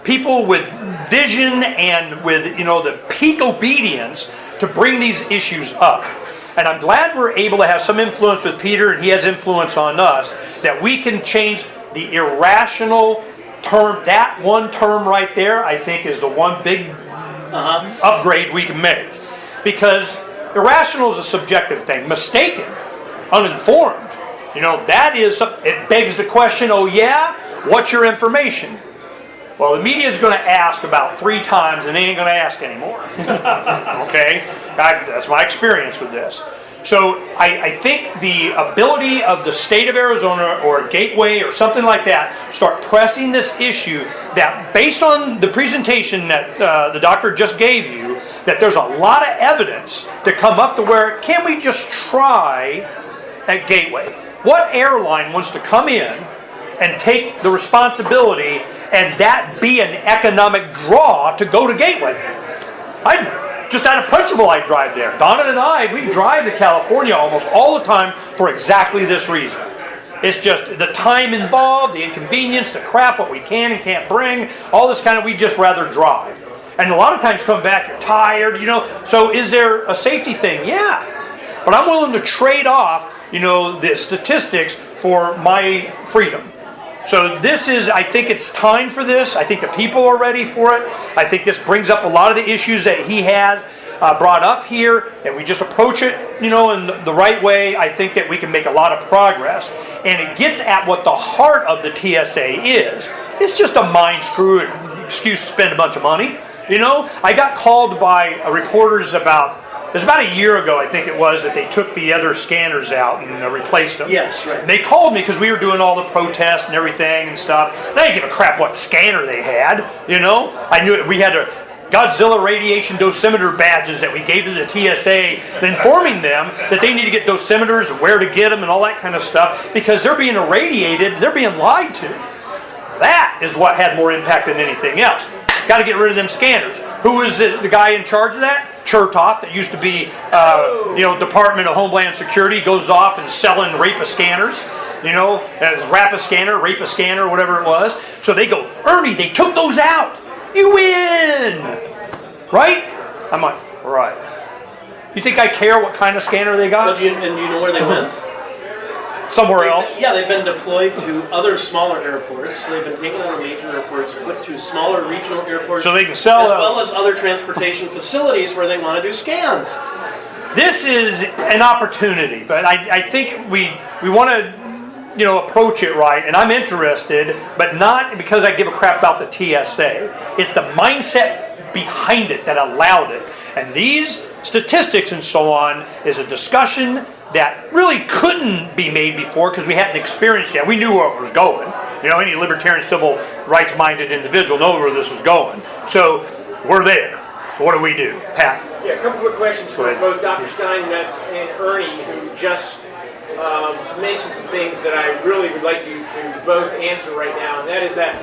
people with vision and with, the peak obedience to bring these issues up. And I'm glad we're able to have some influence with Peter, and he has influence on us, that we can change the irrational term. That one term right there, I think, is the one big upgrade we can make. Because irrational is a subjective thing. Mistaken, uninformed, that is something. It begs the question, oh yeah, what's your information? Well, the media is going to ask about 3 times and they ain't going to ask anymore. Okay? That's my experience with this. So I think the ability of the state of Arizona or Gateway or something like that start pressing this issue, that based on the presentation that the doctor just gave you, that there's a lot of evidence to come up to where, can we just try at Gateway? What airline wants to come in and take the responsibility and that be an economic draw to go to Gateway? Just out of principle, I drive there. Donna and I, we drive to California almost all the time for exactly this reason. It's just the time involved, the inconvenience, the crap, what we can and can't bring, all this kind of, we just rather drive. And a lot of times come back, you're tired, So is there a safety thing? Yeah. But I'm willing to trade off, the statistics for my freedom. So this is, I think it's time for this. I think the people are ready for it. I think this brings up a lot of the issues that he has brought up here. And we just approach it, in the right way. I think that we can make a lot of progress. And it gets at what the heart of the TSA is. It's just a mind screw, excuse to spend a bunch of money. I got called by reporters it was about a year ago, I think it was, that they took the other scanners out and replaced them. Yes, right. And they called me because we were doing all the protests and everything and stuff. And I didn't give a crap what scanner they had, I knew it. We had a Godzilla radiation dosimeter badges that we gave to the TSA, informing them that they need to get dosimeters and where to get them and all that kind of stuff, because they're being irradiated, they're being lied to. That is what had more impact than anything else. Got to get rid of them scanners. Who was the guy in charge of that? Chertoff, that used to be, Department of Homeland Security, goes off and selling rapist scanners, as rapist scanner, rapist scanner, whatever it was. So they go, Ernie, they took those out. You win, right? I'm like, right. You think I care what kind of scanner they got? Well, do you know where they went? Somewhere else? Yeah, they've been deployed to other smaller airports. So they've been taken out of major airports, put to smaller regional airports, so they can sell as well as other transportation facilities where they want to do scans. This is an opportunity, but I think we want to approach it right, and I'm interested, but not because I give a crap about the TSA. It's the mindset behind it that allowed it. And these statistics and so on is a discussion that really couldn't be made before because we hadn't experienced yet. We knew where it was going. Any libertarian, civil rights-minded individual knows where this was going. So we're there. What do we do? Pat? Yeah, a couple of questions for both Dr. Steinmetz and Ernie, who just mentioned some things that I really would like you to both answer right now. And that is that,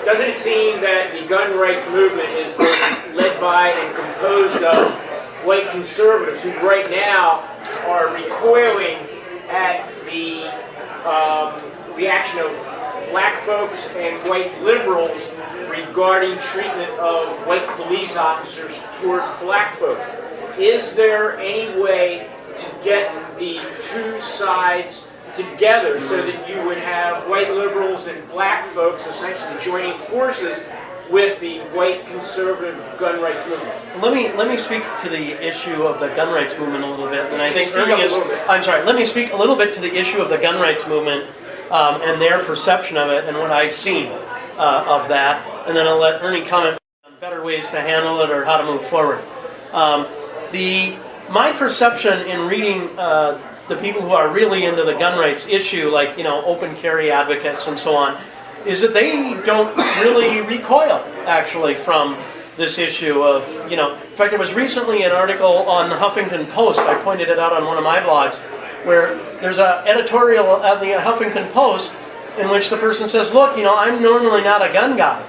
doesn't it seem that the gun rights movement is both led by and composed of white conservatives who right now are recoiling at the reaction of black folks and white liberals regarding treatment of white police officers towards black folks? Is there any way to get the two sides together so that you would have white liberals and black folks essentially joining forces with the white conservative gun rights movement? Let me speak to the issue of the gun rights movement a little bit, and I think Ernie is. I'm sorry. Let me speak a little bit to the issue of the gun rights movement and their perception of it and what I've seen of that, and then I'll let Ernie comment on better ways to handle it or how to move forward. My perception in reading the people who are really into the gun rights issue, like open carry advocates and so on, is that they don't really recoil actually from this issue of, in fact, there was recently an article on the Huffington Post, I pointed it out on one of my blogs, where there's an editorial of the Huffington Post in which the person says, look, I'm normally not a gun guy,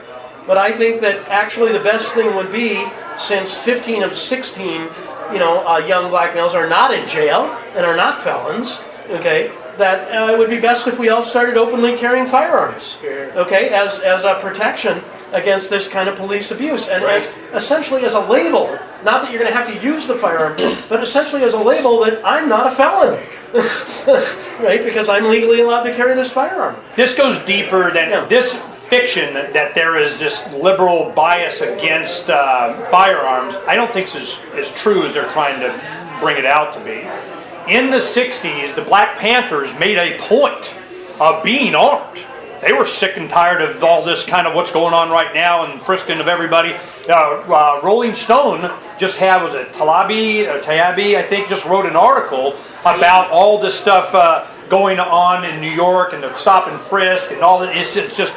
but I think that actually the best thing would be, since 15 of 16, young black males are not in jail and are not felons, okay, that it would be best if we all started openly carrying firearms, okay, as a protection against this kind of police abuse, and essentially as a label, not that you're going to have to use the firearm, but essentially as a label that I'm not a felon. Right, because I'm legally allowed to carry this firearm. This goes deeper than this fiction that there is this liberal bias against firearms. I don't think is as true as they're trying to bring it out to be. In the 60s, the Black Panthers made a point of being armed. They were sick and tired of all this kind of what's going on right now and frisking of everybody. Rolling Stone just had, was it Tayabi, I think, just wrote an article about all this stuff going on in New York and the stop and frisk and all that. It's just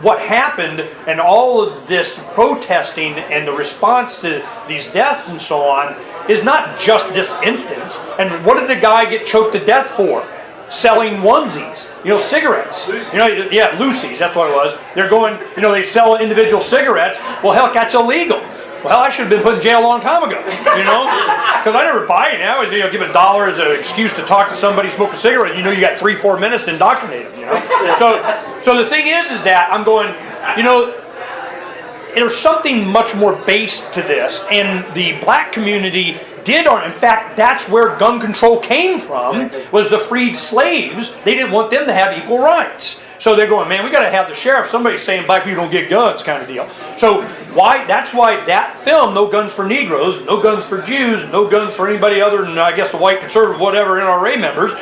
what happened, and all of this protesting and the response to these deaths and so on is not just this instance. And what did the guy get choked to death for? Selling onesies, cigarettes. Lucy's, that's what it was. They're going, they sell individual cigarettes. Well, heck, that's illegal. Well, I should have been put in jail a long time ago, because I never buy it now. Give $1 as an excuse to talk to somebody, smoke a cigarette. You got 3-4 minutes to indoctrinate them. So the thing is that I'm going, there's something much more base to this, and the black community did, or in fact, that's where gun control came from, was the freed slaves. They didn't want them to have equal rights. So they're going, man, we got to have the sheriff, somebody saying black people don't get guns kind of deal. So that's why that film, No Guns for Negroes, No Guns for Jews, No Guns for anybody other than, I guess, the white conservative, whatever, NRA members,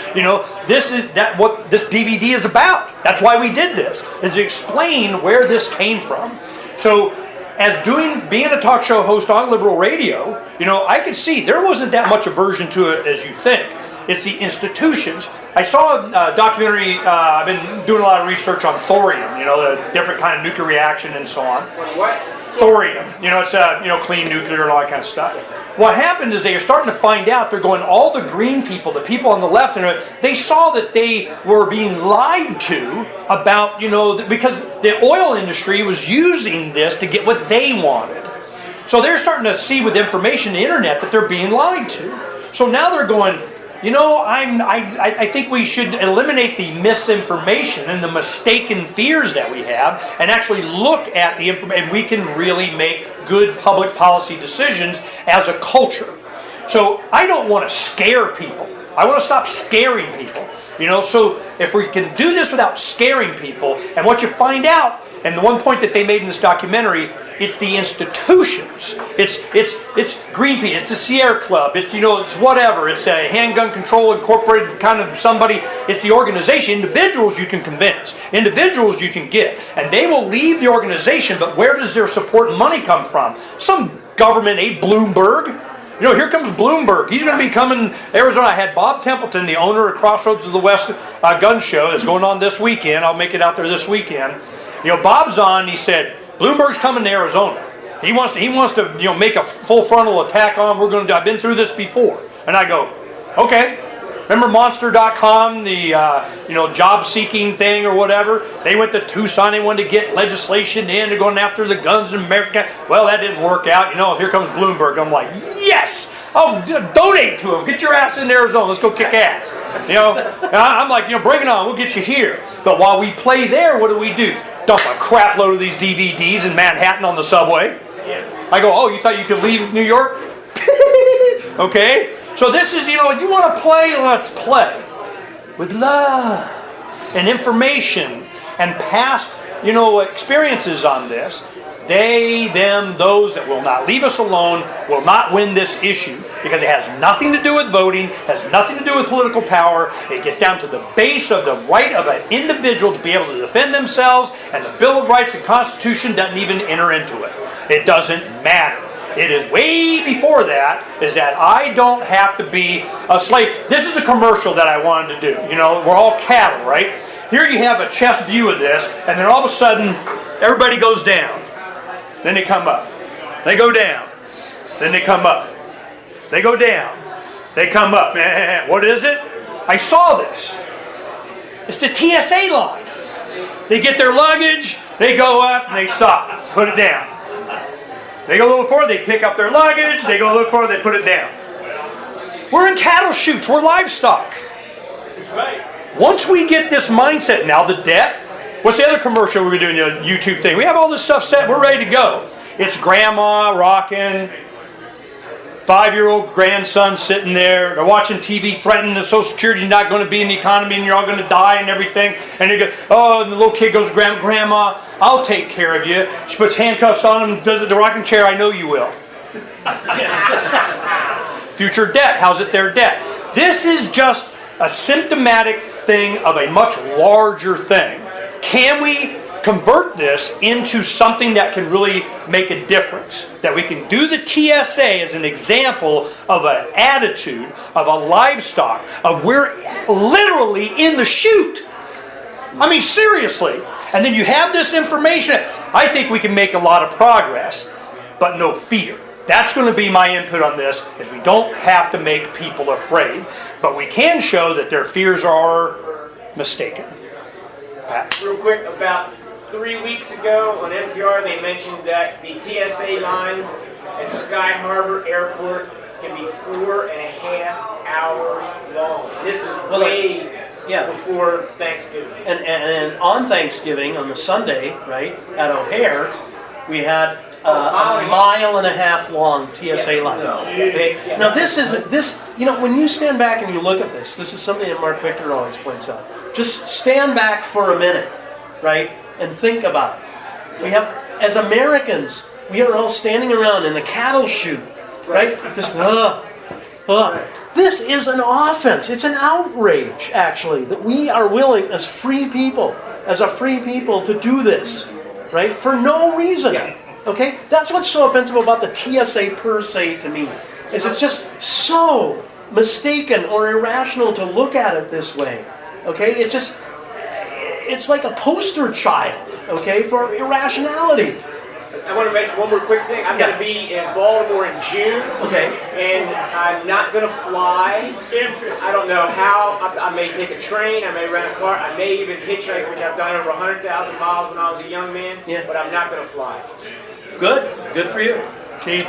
this is what this DVD is about. That's why we did this, is to explain where this came from. So as being a talk show host on liberal radio, I could see there wasn't that much aversion to it as you think. It's the institutions. I saw a documentary, I've been doing a lot of research on thorium, the different kind of nuclear reaction and so on. What? Thorium, it's clean nuclear and all that kind of stuff. What happened is they are starting to find out, they're going, all the green people, the people on the left, they saw that they were being lied to about, because the oil industry was using this to get what they wanted. So they're starting to see with information, the internet, that they're being lied to. So now they're going, I think we should eliminate the misinformation and the mistaken fears that we have, and actually look at the information, and we can really make good public policy decisions as a culture. So I don't want to scare people. I want to stop scaring people. So if we can do this without scaring people, and what you find out, and the one point that they made in this documentary, it's the institutions. It's Greenpeace. It's the Sierra Club. It's it's whatever. It's a Handgun Control Incorporated kind of somebody. It's the organization. Individuals you can convince. Individuals you can get, and they will leave the organization. But where does their support and money come from? Some government aid. Bloomberg. Here comes Bloomberg. He's going to be coming Arizona. I had Bob Templeton, the owner of Crossroads of the West gun show that's going on this weekend. I'll make it out there this weekend. Bob's on. He said Bloomberg's coming to Arizona. He wants to make a full frontal attack on. I've been through this before, and I go, okay. Remember Monster.com, the job-seeking thing or whatever? They went to Tucson. They wanted to get legislation in. They're going after the guns in America. Well, that didn't work out. Here comes Bloomberg. I'm like, yes! Oh, donate to him. Get your ass in Arizona. Let's go kick ass. I'm like, bring it on. We'll get you here. But while we play there, what do? Dump a crap load of these DVDs in Manhattan on the subway. I go, oh, you thought you could leave New York? Okay. So this is, you want to play, let's play. With love and information and past, experiences on this. They, them, those that will not leave us alone will not win this issue, because it has nothing to do with voting, has nothing to do with political power. It gets down to the base of the right of an individual to be able to defend themselves, and the Bill of Rights and Constitution doesn't even enter into it. It doesn't matter. It is way before that, is that I don't have to be a slave. This is the commercial that I wanted to do. We're all cattle, right? Here you have a chest view of this, and then all of a sudden, everybody goes down. Then they come up. They go down. Then they come up. They go down. They come up. What is it? I saw this. It's the TSA line. They get their luggage, they go up, and they stop. Put it down. They go a little further, they pick up their luggage, they go a little further, they put it down. We're in cattle chutes, we're livestock. That's right. Once we get this mindset, now the debt, what's the other commercial we're doing, the YouTube thing? We have all this stuff set, we're ready to go. It's grandma rocking, 5-year-old grandson sitting there, they're watching TV threatening that Social Security is not going to be in the economy and you're all going to die and everything. And they go, oh, and the little kid goes, Grandma, I'll take care of you. She puts handcuffs on him, does it the rocking chair, I know you will. Future debt, how's it their debt? This is just a symptomatic thing of a much larger thing. Can we convert this into something that can really make a difference? That we can do the TSA as an example of an attitude, of a livestock, of we're literally in the chute. I mean, seriously. And then you have this information. I think we can make a lot of progress, but no fear. That's going to be my input on this, is we don't have to make people afraid, but we can show that their fears are mistaken. Pat? Real quick, about 3 weeks ago on NPR, they mentioned that the TSA lines at Sky Harbor Airport can be 4.5 hours long. This is way before Thanksgiving. And on Thanksgiving, on the Sunday, right, at O'Hare, we had a mile and a half long TSA line. Okay? Now this isn't, when you stand back and you look at this is something that Mark Victor always points out. Just stand back for a minute, right, and think about it. We have, as Americans, we are all standing around in the cattle chute, right? This is an offense. It's an outrage, actually, that we are willing, as free people, to do this, right, for no reason. Okay? That's what's so offensive about the TSA per se to me, is it's just so mistaken or irrational to look at it this way. Okay? It's like a poster child, okay, for irrationality. I want to mention one more quick thing. I'm going to be in Baltimore in June. Okay. And I'm not going to fly. I don't know how. I may take a train. I may rent a car. I may even hitchhike, which I've done over 100,000 miles when I was a young man. Yeah. But I'm not going to fly. Good for you. Keith.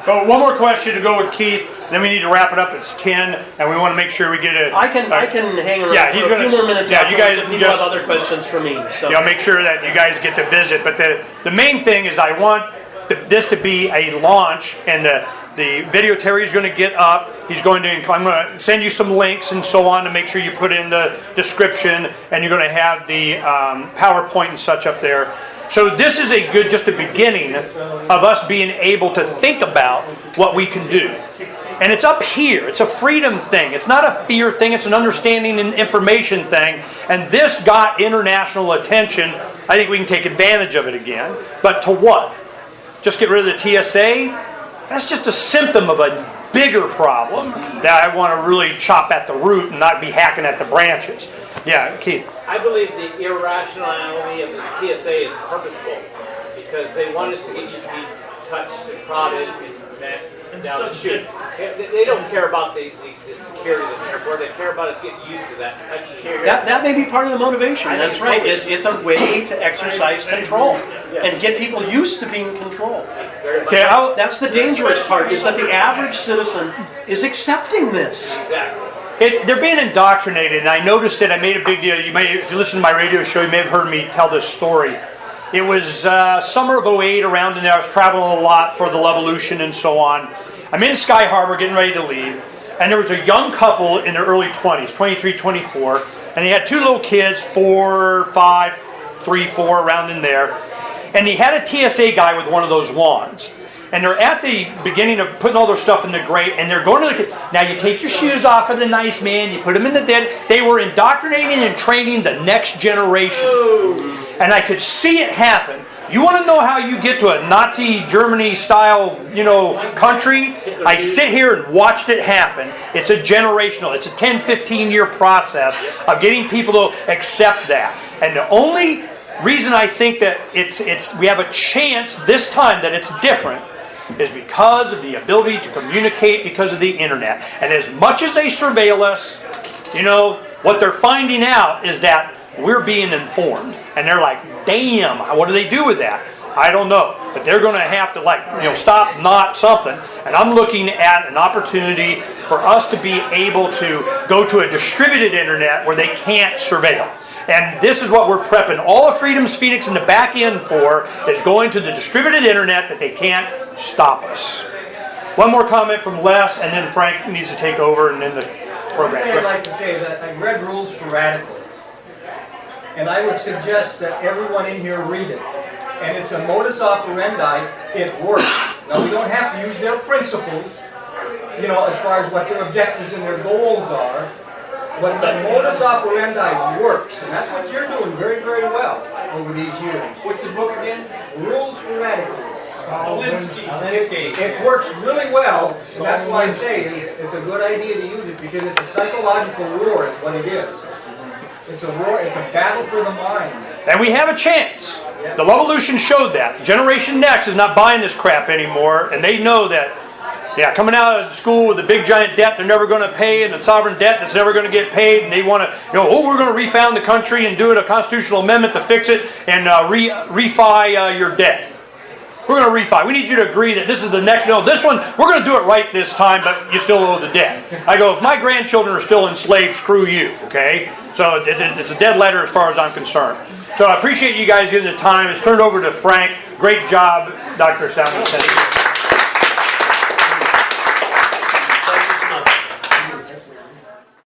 Oh, one more question to go with Keith. Then we need to wrap it up. It's 10, and we want to make sure we get it. I can hang around for a few more minutes. Yeah, you guys people just have other questions for me. So make sure that you guys get to visit. But the main thing is I want this to be a launch, and the video Terry's going to get up. I'm going to send you some links and so on to make sure you put in the description, and you're going to have the PowerPoint and such up there. So this is just a beginning of us being able to think about what we can do. And it's up here. It's a freedom thing. It's not a fear thing. It's an understanding and information thing. And this got international attention. I think we can take advantage of it again. But to what? Just get rid of the TSA? That's just a symptom of a bigger problem that I want to really chop at the root and not be hacking at the branches. Yeah, Keith. I believe the irrationality of the TSA is purposeful because they want us to get used to being touched and prodded and down the chute. They don't care about the security of the airport. They care about us getting used to that touch and that may be part of the motivation. That's right. It's a way to exercise control and get people used to being controlled. Okay, that's the dangerous part, is that the average citizen is accepting this. Exactly. They're being indoctrinated, and I noticed it. I made a big deal. If you listen to my radio show, you may have heard me tell this story. It was summer of '08, around in there. I was traveling a lot for the Levolution and so on. I'm in Sky Harbor getting ready to leave, and there was a young couple in their early 20s, 23, 24, and they had two little kids, 4, 5, 3, 4, around in there. And he had a TSA guy with one of those wands. And they're at the beginning of putting all their stuff in the grate, and they're going to now you take your shoes off of the nice man, you put them in the den. They were indoctrinating and training the next generation. And I could see it happen. You want to know how you get to a Nazi Germany style, country? I sit here and watched it happen. It's a generational, it's a 10, 15 year process of getting people to accept that. And the only reason I think that we have a chance this time that it's different is because of the ability to communicate because of the internet. And as much as they surveil us, you know, what they're finding out is that we're being informed. And they're like, damn, what do they do with that? I don't know. But they're going to have to, like, you know, stop, not something. And I'm looking at an opportunity for us to be able to go to a distributed internet where they can't surveil. And this is what we're prepping all of Freedom's Phoenix in the back end for, is going to the distributed internet that they can't stop us. One more comment from Les, and then Frank needs to take over, and then the program. One thing I'd like to say is that I read Rules for Radicals. And I would suggest that everyone in here read it. And it's a modus operandi. It works. Now, we don't have to use their principles, you know, as far as what their objectives and their goals are. But the modus operandi works. And that's what you're doing very, very well over these years. What's the book again? Rules for Radicals. It works really well, and that's why I say it's a good idea to use it, because it's a psychological war is what it is. It's a war, it's a battle for the mind. And we have a chance. The Levolution showed that. Generation Next is not buying this crap anymore, and they know that, yeah, coming out of school with a big giant debt they're never going to pay, and a sovereign debt that's never going to get paid, and they want to, you know, oh, we're going to refound the country and do it a constitutional amendment to fix it and refi your debt. We're going to refi. We need you to agree that this is the next, no, this one, we're going to do it right this time, but you still owe the debt. I go, if my grandchildren are still enslaved, screw you, okay? So it's a dead letter as far as I'm concerned. So I appreciate you guys giving the time. It's turned over to Frank. Great job, Dr. Steinmetz.